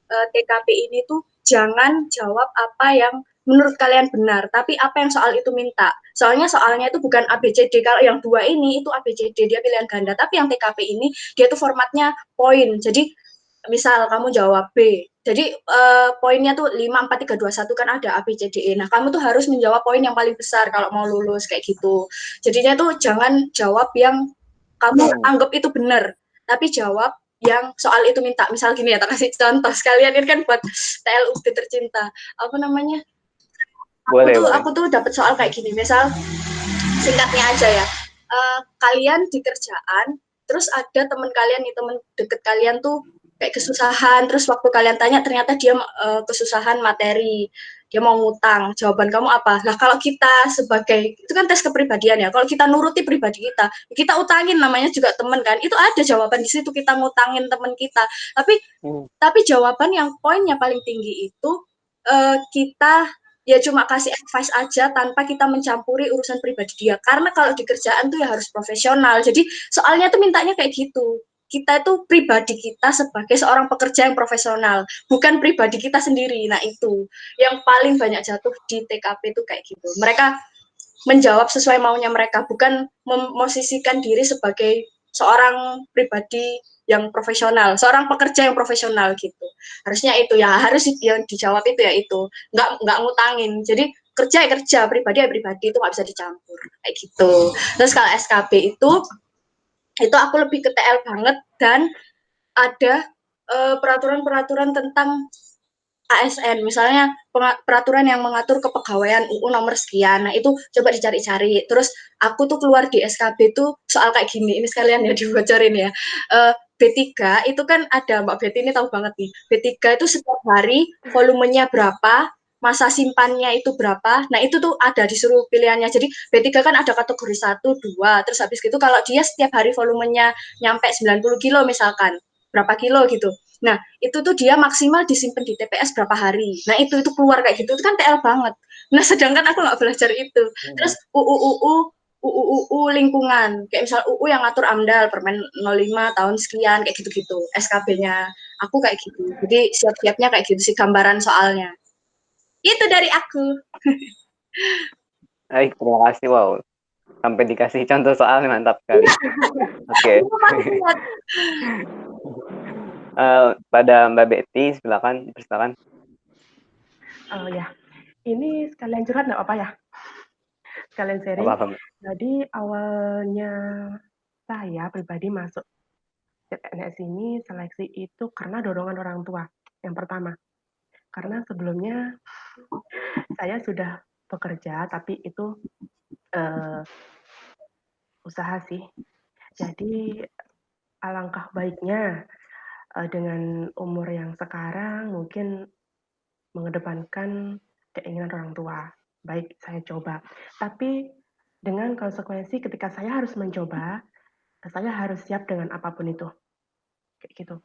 TKP ini tuh jangan jawab apa yang menurut kalian benar, tapi apa yang soal itu minta. Soalnya itu bukan ABCD. Kalau yang 2 ini itu ABCD, dia pilihan ganda. Tapi yang TKP ini dia tuh formatnya poin. Jadi misal kamu jawab B. Jadi poinnya tuh 5, 4, 3, 2, 1 kan ada ABCDE. Nah, kamu tuh harus menjawab poin yang paling besar kalau mau lulus kayak gitu. Jadinya tuh jangan jawab yang kamu anggap itu benar, tapi jawab yang soal itu minta. Misal gini ya, tak kasih contoh sekalian, ini kan buat TLUB tercinta. Apa namanya? Aku tuh dapat soal kayak gini. Misal singkatnya aja ya. Kalian di kerjaan, terus ada teman kalian nih, teman deket kalian tuh kayak kesusahan, terus waktu kalian tanya ternyata dia kesusahan materi, dia mau ngutang, jawaban kamu apa? Nah, kalau kita sebagai, itu kan tes kepribadian ya, kalau kita nuruti pribadi kita utangin, namanya juga teman kan, itu ada jawaban di situ, kita ngutangin teman kita. Tapi jawaban yang poinnya paling tinggi itu kita ya cuma kasih advice aja tanpa kita mencampuri urusan pribadi dia. Karena kalau di kerjaan tuh ya harus profesional. Jadi soalnya tuh mintanya kayak gitu. Kita itu pribadi kita sebagai seorang pekerja yang profesional, bukan pribadi kita sendiri. Nah, itu yang paling banyak jatuh di TKP itu kayak gitu. Mereka menjawab sesuai maunya mereka, bukan memosisikan diri sebagai seorang pribadi yang profesional, seorang pekerja yang profesional gitu. Harusnya itu ya, harus yang dijawab itu ya itu, nggak ngutangin. Jadi kerja ya kerja, pribadi ya pribadi, itu nggak bisa dicampur kayak gitu. Terus kalau SKB itu aku lebih ke TL banget, dan ada peraturan-peraturan tentang ASN, misalnya peraturan yang mengatur kepegawaian UU nomor sekian. Nah, itu coba dicari-cari. Terus aku tuh keluar di SKB tuh soal kayak gini. Ini sekalian ya dibocorin ya. B3 itu kan ada, Mbak Betty ini tahu banget nih. B3 itu setiap hari volumenya berapa, masa simpannya itu berapa. Nah, itu tuh ada disuruh pilihannya. Jadi B3 kan ada kategori 1, 2. Terus habis gitu kalau dia setiap hari volumenya nyampe 90 kilo misalkan, berapa kilo gitu. Nah, itu tuh dia maksimal disimpan di TPS berapa hari. Nah, itu keluar kayak gitu, itu kan TL banget. Nah, sedangkan aku nggak belajar itu. Terus UU lingkungan, kayak misal UU yang ngatur AMDAL, Permen 05 tahun sekian, kayak gitu-gitu. SKB-nya aku kayak gitu. Jadi siap-siapnya kayak gitu sih gambaran soalnya. Itu dari aku. Baik, terima kasih. Wow, sampai dikasih contoh soal, mantap sekali. Oke. Pada Mbak Betty, silakan. Oh ya, ini sekalian curhat nggak apa ya? Sekalian sharing. Apa-apa. Jadi awalnya saya pribadi masuk CPNS ini seleksi itu karena dorongan orang tua. Yang pertama, karena sebelumnya saya sudah bekerja, tapi itu usaha sih. Jadi alangkah baiknya dengan umur yang sekarang mungkin mengedepankan keinginan orang tua. Baik, saya coba. Tapi dengan konsekuensi ketika saya harus mencoba, saya harus siap dengan apapun itu. Kayak gitu.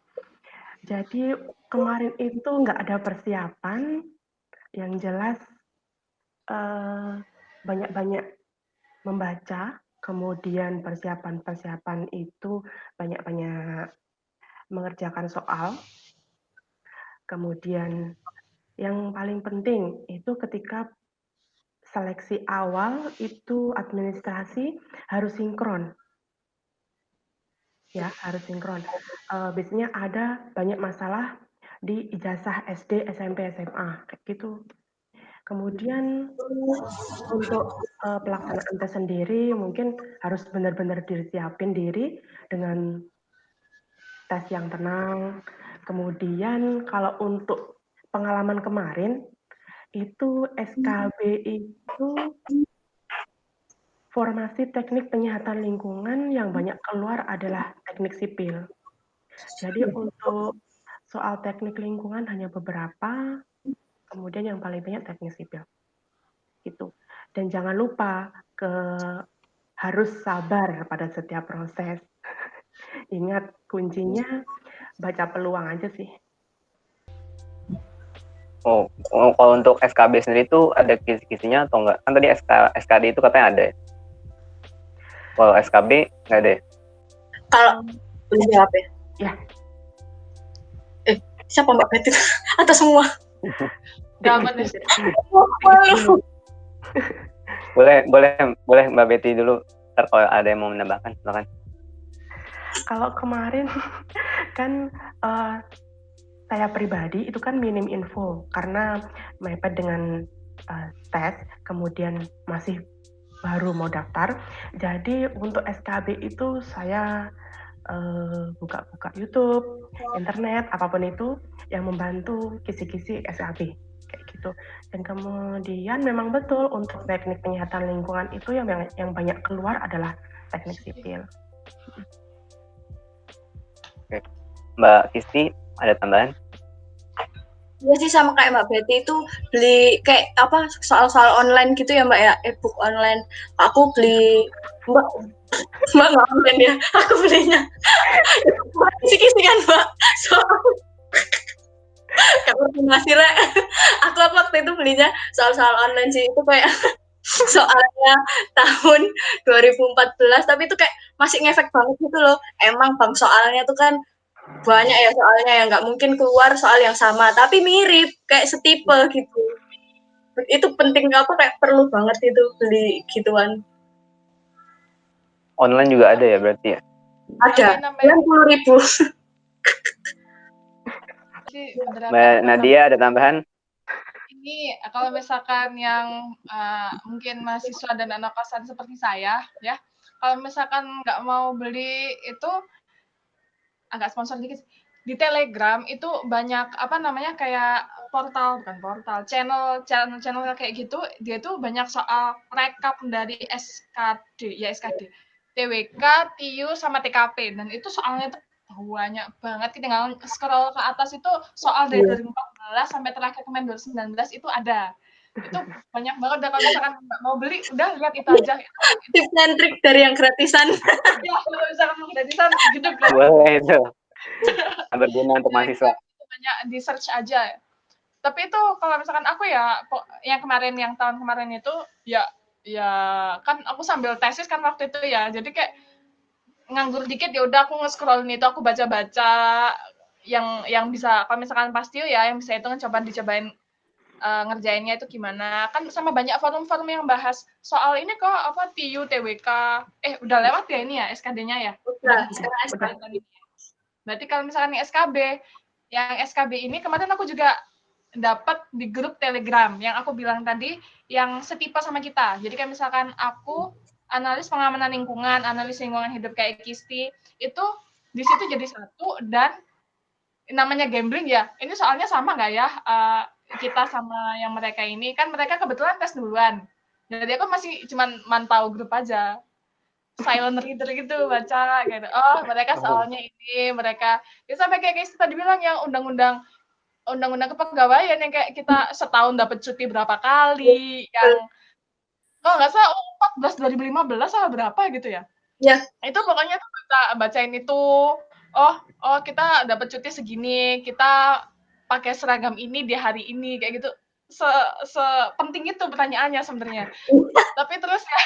Jadi kemarin itu nggak ada persiapan, yang jelas banyak-banyak membaca, kemudian persiapan itu banyak-banyak mengerjakan soal, kemudian yang paling penting itu ketika seleksi awal itu administrasi harus sinkron. Ya, harus sinkron. Biasanya ada banyak masalah di ijazah SD, SMP, SMA kayak gitu. Kemudian untuk pelaksanaan tes sendiri mungkin harus benar-benar disiapin diri dengan tes yang tenang. Kemudian kalau untuk pengalaman kemarin itu SKB itu formasi teknik penyihatan lingkungan yang banyak keluar adalah teknik sipil. Jadi untuk soal teknik lingkungan hanya beberapa, kemudian yang paling banyak teknik sipil. Gitu. Dan jangan lupa harus sabar pada setiap proses. Ingat kuncinya baca peluang aja sih. Kalau untuk SKB sendiri itu ada kisi-kisinya atau enggak? Kan tadi SKD itu katanya ada. Kalau SKB nggak ada. Kalau boleh jawab ya? Ya. Siapa Mbak Betty? Atau semua? Dapat nih. Boleh Mbak Betty dulu. Ntar kalau ada yang mau menambahkan, silakan. Kalau kemarin kan saya pribadi itu kan minim info karena mepet dengan tes, kemudian masih baru mau daftar. Jadi untuk SKB itu saya buka-buka YouTube, internet, apapun itu yang membantu kisi-kisi SKB kayak gitu. Dan kemudian memang betul untuk teknik penyihatan lingkungan itu yang banyak keluar adalah teknik sipil. Oke. Mbak Kisti ada tambahan? Iya sih sama kayak Mbak Betty itu beli kayak apa soal-soal online gitu ya Mbak ya, e-book online. Aku beli Mbak nggak online ya, aku belinya kisi-kisi kan Mbak. Konfirmasi lah. Aku waktu itu belinya soal-soal online sih, itu kayak soalnya tahun 2014 tapi itu kayak masih ngefek banget gitu loh. Emang bang soalnya tuh kan banyak ya soalnya yang nggak mungkin keluar soal yang sama tapi mirip kayak setipe gitu. Itu penting apa kayak perlu banget itu beli gituan. Online juga ada ya berarti ya? Ada 90.000. Mbak Nadia ada tambahan? Ini kalau misalkan yang mungkin mahasiswa dan anak kosan seperti saya, ya, kalau misalkan nggak mau beli itu agak sponsor dikit. Di Telegram itu banyak apa namanya kayak channel kayak gitu. Dia tuh banyak soal rekap dari SKD, TWK, TIU sama TKP dan itu soalnya tuh banyak banget. Kita tinggal scroll ke atas itu soal dari 2014 sampai terakhir kemarin 2019 itu ada. Itu banyak banget. Dan kalau misalkan mau beli udah lihat itu aja. Tips dan trik dari yang gratisan. Ya kalau misalkan mau gratisan hidup gratis. Boleh itu. Berguna untuk mahasiswa. Banyak di search aja. Tapi itu kalau misalkan aku ya yang tahun kemarin itu ya kan aku sambil tesis kan waktu itu ya. Jadi kayak nganggur dikit ya udah aku nge-scrollin itu, aku baca-baca yang bisa kalau misalkan pasti ya yang bisa itu dicobain ngerjainnya itu gimana. Kan sama banyak forum-forum yang bahas soal ini kok apa TIU, TWK. Udah lewat ya ini ya SKD-nya ya? Udah, sekarang SKD. Berarti kalau misalkan yang SKB ini kemarin aku juga dapat di grup Telegram yang aku bilang tadi yang setipe sama kita. Jadi kayak misalkan aku analis pengamanan lingkungan, analis lingkungan hidup kayak Kisti, itu di situ jadi satu dan namanya gambling ya. Ini soalnya sama nggak ya kita sama yang mereka ini? Kan mereka kebetulan tes duluan. Jadi aku masih cuman mantau grup aja. Silent reader gitu baca gitu. Oh, mereka soalnya ini, mereka ya sampai kayak tadi bilang yang undang-undang kepegawaian yang kayak kita setahun dapat cuti berapa kali, yang nggak salah 14 2015 atau berapa gitu ya. Ya. Itu pokoknya tuh kita bacain itu. Oh, kita dapat cuti segini, kita pakai seragam ini di hari ini kayak gitu. Sepenting itu pertanyaannya sebenarnya. Tapi terus ya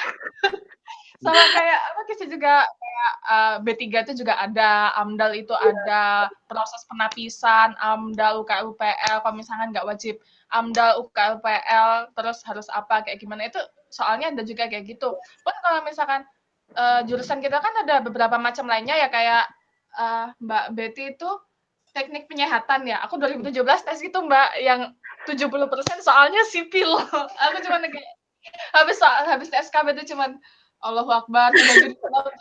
sama kayak apa Kisi juga kayak B3 itu juga ada, AMDAL itu ada, proses penapisan, AMDAL, UKL, UPL, kalau misalkan nggak wajib AMDAL, UKL, UPL, terus harus apa, kayak gimana, itu soalnya ada juga kayak gitu. Pun kalau misalkan jurusan kita kan ada beberapa macam lainnya ya, kayak Mbak Betty itu teknik penyehatan ya. Aku 2017 tes itu Mbak, yang 70% soalnya sipil. Aku cuma kayak habis SKB itu cuman Allahu Akbar, tiba jurusan laut.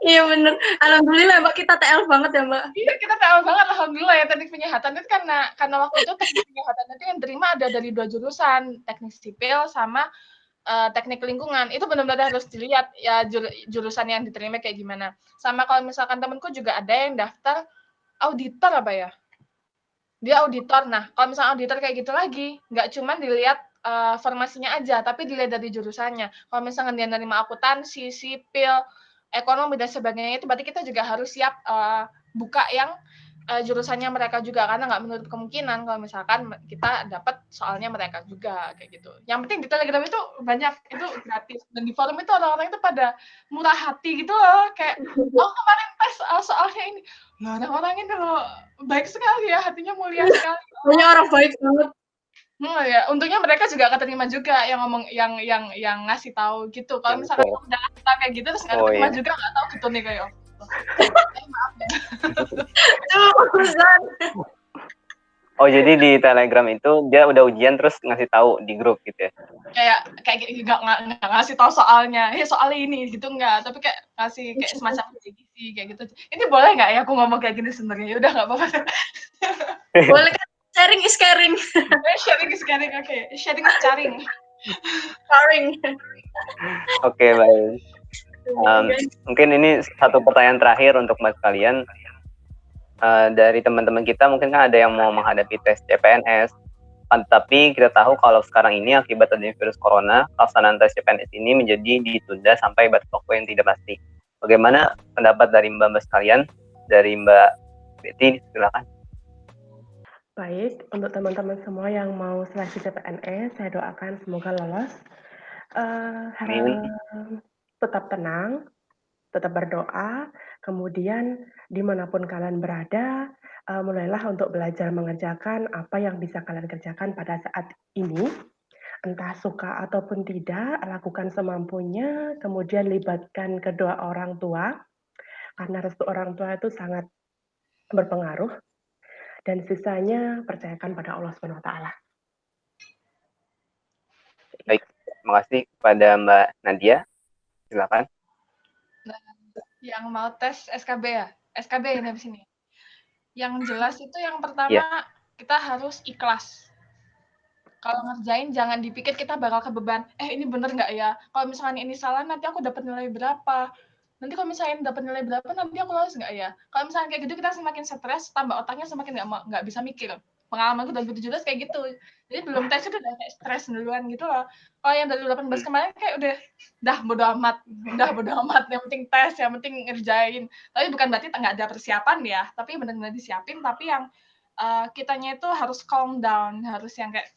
Iya bener. Alhamdulillah Mbak, kita TL banget ya Mbak. Iya, kita tahu banget alhamdulillah ya teknik penyehatan itu karena waktu itu teknik penyehatan itu yang terima ada dari 2 jurusan, teknik sipil sama teknik lingkungan. Itu benar-benar harus dilihat ya jurusan yang diterima kayak gimana. Sama kalau misalkan temenku juga ada yang daftar auditor apa ya? Dia auditor. Nah, kalau misalnya auditor kayak gitu lagi, nggak cuma dilihat formasinya aja, tapi dilihat dari jurusannya. Kalau misalnya dia nerima akuntansi, sipil, ekonomi dan sebagainya itu berarti kita juga harus siap buka yang jurusannya mereka juga karena nggak menutup kemungkinan kalau misalkan kita dapat soalnya mereka juga kayak gitu. Yang penting di Telegram itu banyak, itu gratis, dan di forum itu orang-orang itu pada murah hati gitu loh, kayak kemarin tes soalnya ini. Nah, orang-orang ini loh baik sekali ya, hatinya mulia sekali. Banyak orang baik banget. Ya, untungnya mereka juga keterima juga yang ngomong yang ngasih tahu gitu. Kalau misalkan udah ngasih tahu kayak gitu terus nggak keterima juga nggak tahu gitu nih kayak. Maaf ya. Oh, jadi di Telegram itu dia udah ujian terus ngasih tahu di grup gitu ya? Kayak nggak ngasih tahu soalnya, soalnya ini gitu nggak, tapi kayak ngasih kayak semacam kisi kayak gitu. Ini boleh nggak ya aku ngomong kayak gini sebenarnya? Ya udah nggak apa-apa. Boleh kan? Sharing is caring. Sharing is caring, oke. Sharing is caring. Caring. Oke, baik. Mungkin ini satu pertanyaan terakhir untuk Mbak kalian. Dari teman-teman kita mungkin kan ada yang mau menghadapi tes CPNS, tapi kita tahu kalau sekarang ini akibat adanya virus corona, pelaksanaan tes CPNS ini menjadi ditunda sampai batas waktu yang tidak pasti. Bagaimana pendapat dari Mbak sekalian? Dari Mbak Betty, silakan. Baik, untuk teman-teman semua yang mau seleksi CPNS, saya doakan semoga lolos. Tetap tenang, tetap berdoa, kemudian dimanapun kalian berada, mulailah untuk belajar mengerjakan apa yang bisa kalian kerjakan pada saat ini. Entah suka ataupun tidak, lakukan semampunya, kemudian libatkan kedua orang tua, karena restu orang tua itu sangat berpengaruh, dan sisanya percayakan pada Allah SWT. Baik, terima kasih kepada Mbak Nadia, silakan. Yang mau tes SKB ya? SKB ini habis ini. Yang jelas itu yang pertama, kita harus ikhlas. Kalau ngerjain jangan dipikir kita bakal kebeban, ini bener nggak ya? Kalau misalnya ini salah, nanti aku dapat nilai berapa? Nanti kalau misalnya dapat nilai berapa, nanti aku lolos nggak ya? Kalau misalnya kayak gitu, kita semakin stres, tambah otaknya semakin nggak bisa mikir. Pengalamanku 2017 kayak gitu. Jadi belum tes itu udah kayak stres duluan gitu loh. Kalau yang 2018 kemarin kayak udah bodo amat. Yang penting tes, yang penting ngerjain. Tapi bukan berarti nggak ada persiapan ya. Tapi benar-benar disiapin. Tapi yang kitanya itu harus calm down. Harus yang kayak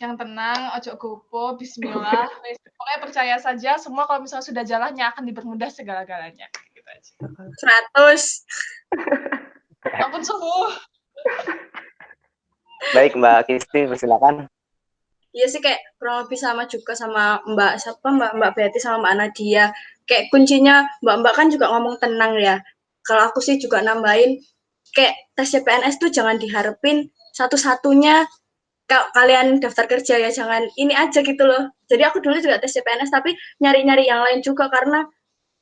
yang tenang, ojo gopo, bismillah. Pokoknya percaya saja, semua kalau misalnya sudah jalannya akan dipermudah segala-galanya. Gitu aja. 100. Ampun subuh. Baik, Mbak Kisti, silakan. Iya sih, kayak kurang lebih sama juga sama Mbak Betty sama Mbak Nadia. Kayak kuncinya Mbak kan juga ngomong tenang ya. Kalau aku sih juga nambahin, kayak tes CPNS tuh jangan diharapin satu-satunya kalian daftar kerja ya, jangan ini aja gitu loh. Jadi aku dulu juga tes CPNS tapi nyari-nyari yang lain juga karena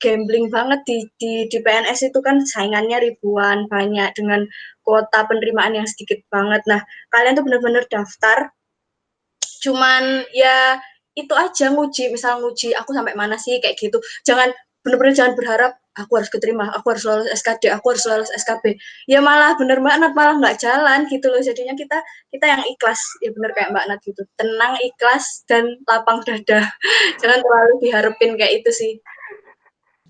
gambling banget di PNS itu kan saingannya ribuan, banyak dengan kuota penerimaan yang sedikit banget. Nah, kalian tuh benar-benar daftar cuman ya itu aja nguji, misal nguji aku sampai mana sih kayak gitu. Bener-bener jangan berharap aku harus keterima, aku harus lolos SKD, aku harus lolos SKB. Ya malah bener Mbak Nat, malah nggak jalan gitu loh. Jadinya kita yang ikhlas, ya bener kayak Mbak Nat gitu. Tenang, ikhlas, dan lapang dada. Jangan terlalu diharapin kayak itu sih.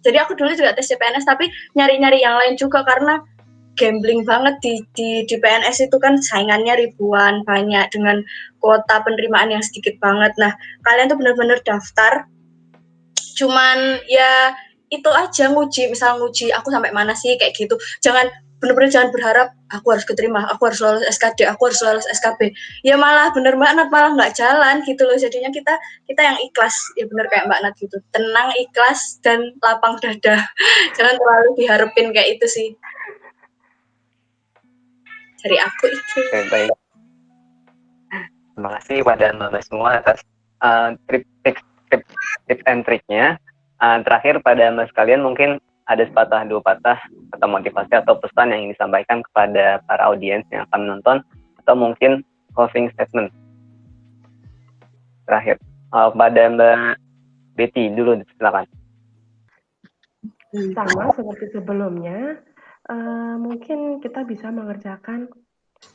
Jadi aku dulu juga tes CPNS tapi nyari-nyari yang lain juga karena gambling banget di PNS itu kan saingannya ribuan, banyak dengan kuota penerimaan yang sedikit banget. Nah, kalian tuh benar-benar daftar cuman ya itu aja nguji, misal nguji aku sampai mana sih kayak gitu. Bener-bener jangan berharap aku harus keterima, aku harus lolos SKD, aku harus lolos SKB. Ya malah bener Mbak Nat, malah nggak jalan gitu loh. Jadinya kita yang ikhlas, ya bener kayak Mbak Nat gitu. Tenang, ikhlas, dan lapang dada. Jangan terlalu diharapin kayak itu sih. dari aku itu. Oke, baik. Terima kasih pada Mbak semua atas tips and triknya. Terakhir pada Mbak sekalian mungkin ada sepatah dua patah atau motivasi atau pesan yang ingin disampaikan kepada para audiens yang akan menonton, atau mungkin closing statement terakhir. Pada Mbak Betty dulu, silakan. Sama seperti sebelumnya, mungkin kita bisa mengerjakan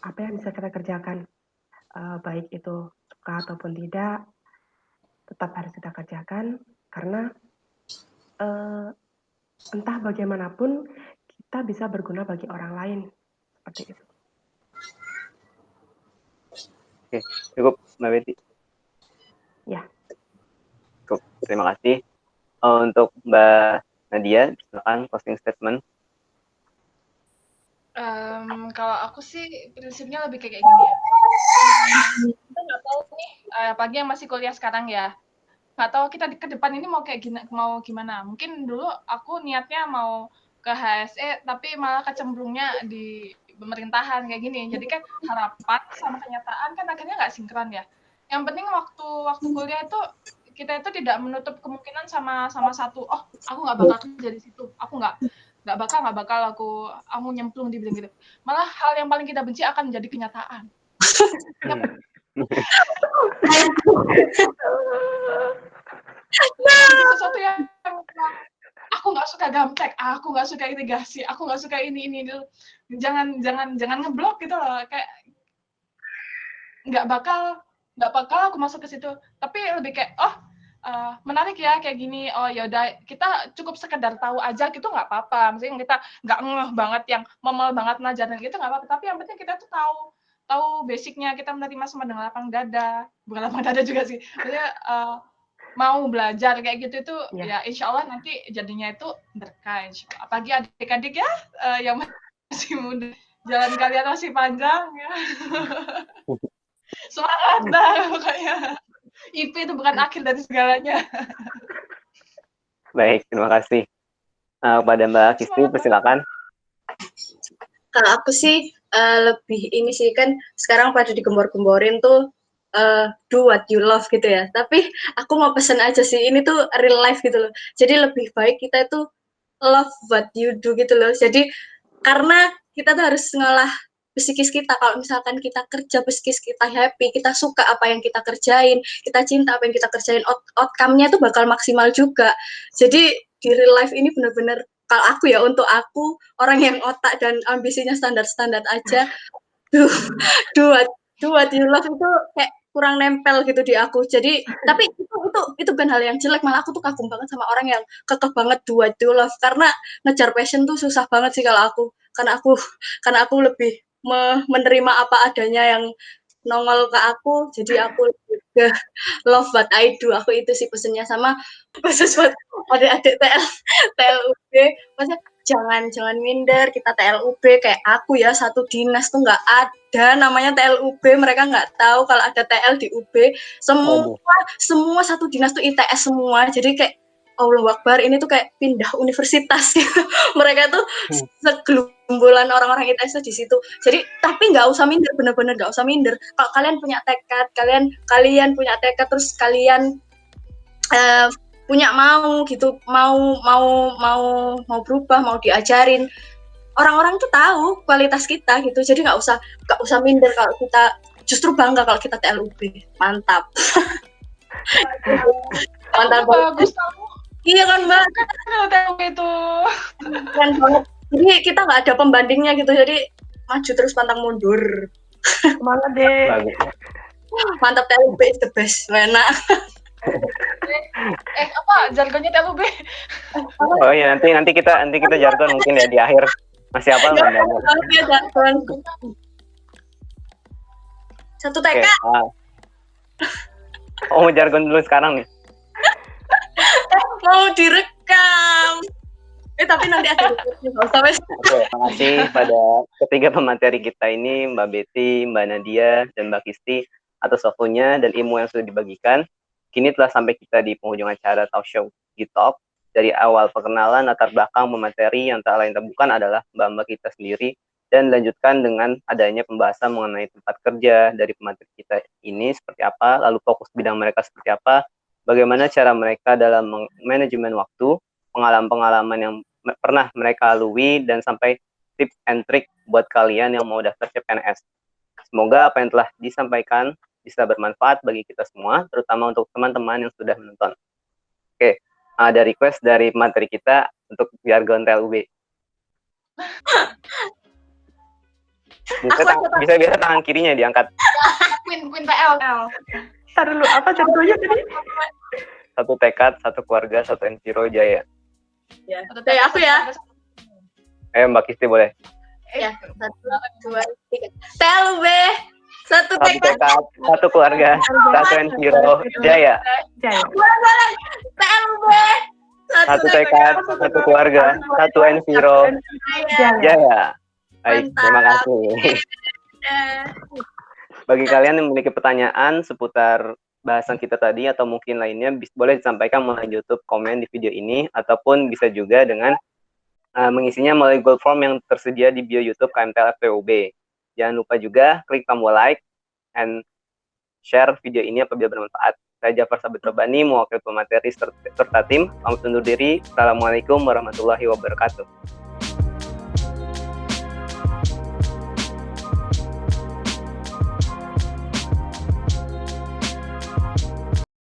apa yang bisa kita kerjakan, baik itu suka ataupun tidak, tetap harus kita kerjakan karena entah bagaimanapun kita bisa berguna bagi orang lain, seperti itu. Oke, cukup Mbak Betty. Ya. Cukup, terima kasih. Untuk Mbak Nadia, silakan closing statement. Kalau aku sih prinsipnya lebih kayak gini ya. Kita nggak tahu nih, apalagi yang masih kuliah sekarang ya. Nggak tahu kita ke depan ini mau gimana. Mungkin dulu aku niatnya mau ke HSE, tapi malah kecemplungnya di pemerintahan kayak gini. Jadi kan harapan sama kenyataan kan akhirnya nggak sinkron ya. Yang penting waktu kuliah itu kita itu tidak menutup kemungkinan sama satu. Oh, aku nggak bakal kerja di situ. Aku nggak bakal aku nyemplung di bidang gitu. Malah hal yang paling kita benci akan menjadi kenyataan. Sesuatu yang aku nggak suka gamtek, aku nggak suka irigasi, aku nggak suka ini jangan ngeblok gitu loh, kayak nggak bakal aku masuk ke situ. Tapi lebih kayak menarik ya kayak gini. Oh yaudah, kita cukup sekedar tahu aja gitu nggak apa-apa. Maksudnya kita nggak ngeh banget yang memel banget ngajarin gitu nggak apa-apa. Tapi yang penting kita tuh tahu basicnya, kita menerima semua dengan lapang dada. Bukan lapang dada juga sih. Maksudnya mau belajar kayak gitu itu ya insya Allah nanti jadinya itu berkah, insya Allah. Apalagi adik-adik ya yang masih muda, jalan kalian masih panjang ya. Semangat dah pokoknya. IP itu bukan akhir dari segalanya. Baik, terima kasih. Pada Mbak Kisti, persilakan. Kalau aku sih lebih ini sih, kan sekarang pada digembor-gemborin tuh do what you love gitu ya. Tapi aku mau pesen aja sih, ini tuh real life gitu loh. Jadi lebih baik kita itu love what you do gitu loh. Jadi karena kita tuh harus ngolah psikis kita. Kalau misalkan kita kerja, psikis kita happy, kita suka apa yang kita kerjain, kita cinta apa yang kita kerjain, outcome-nya tuh bakal maksimal juga. Jadi di real life ini benar-benar, kalau aku ya, untuk aku orang yang otak dan ambisinya standar-standar aja, do what you love itu kayak kurang nempel gitu di aku. Jadi tapi itu bukan hal yang jelek, malah aku tuh kagum banget sama orang yang kekeh banget do what you love, karena ngejar passion tuh susah banget sih kalau aku, karena aku lebih menerima apa adanya yang nongol ke aku. Jadi aku lebih ke love what I do. Aku itu sih pesennya. Sama khusus buat adik-adik TLUB, maksudnya jangan minder. Kita TLUB kayak aku ya, satu dinas tuh nggak ada namanya TLUB, mereka nggak tahu kalau ada TL di UB. Semua satu dinas tuh ITS semua, jadi kayak Allahu Akbar, ini tuh kayak pindah universitas gitu. Mereka tuh segelumbulan orang-orang ITS di situ. Jadi tapi nggak usah minder, bener-bener nggak usah minder. Kalau kalian punya tekad, kalian punya tekad, terus kalian punya mau gitu, mau berubah, mau diajarin, orang-orang tuh tahu kualitas kita gitu. Jadi nggak usah minder kalau kita, justru bangga kalau kita TLUB. Mantap. Mantap bagus kamu. Iya kan Mbak, kalau TLUB itu keren banget. Jadi kita nggak ada pembandingnya gitu, jadi maju terus pantang mundur. Semangat deh. Mantap, TLUB is the best, enak. apa jargonnya TLUB? Oh iya, nanti kita jargon mungkin ya di akhir. Masih apa nggak? Ya, jargon. Satu TK. Oh, jargon dulu sekarang nih. Mau direkam. Tapi nanti ada. Oke, terima kasih pada ketiga pemateri kita ini, Mbak Betty, Mbak Nadia, dan Mbak Kisti, atas waktunya dan ilmu yang sudah dibagikan. Kini telah sampai kita di penghujung acara Talk Show Talk. Dari awal perkenalan, latar belakang pemateri yang tak lain tak bukan adalah mbak-mbak kita sendiri dan dilanjutkan dengan adanya pembahasan mengenai tempat kerja dari pemateri kita ini seperti apa, lalu fokus bidang mereka seperti apa, bagaimana cara mereka dalam manajemen waktu, pengalaman-pengalaman yang pernah mereka lalui, dan sampai tips and trick buat kalian yang mau daftar CPNS. Semoga apa yang telah disampaikan bisa bermanfaat bagi kita semua, terutama untuk teman-teman yang sudah menonton. Oke, ada request dari materi kita untuk jargon TLUB. Bisa biasa tangan kirinya diangkat. Queen TL. Ntar dulu, apa contohnya tadi? Satu tekad, satu keluarga, satu Enviro Jaya. Ya, dari aku ya. Ayo Mbak Kisti boleh. Ya, 1, 2, 3. TLUB, satu Satu tekad. tekad, satu keluarga, satu Enviro Jaya. Jaya. Boleh. TLUB, Satu tekad, satu keluarga, satu Enviro Jaya. Jaya. Baik, Mantap. terima kasih. Eh, Bagi kalian yang memiliki pertanyaan seputar bahasan kita tadi atau mungkin lainnya, boleh disampaikan melalui YouTube komen di video ini, ataupun bisa juga dengan mengisinya melalui Google Form yang tersedia di bio YouTube KMTL FPUB. Jangan lupa juga klik tombol like and share video ini apabila bermanfaat. Saya Jafar Sabit Robani, mewakili pemateri serta tim. Pamit undur diri. Assalamualaikum warahmatullahi wabarakatuh.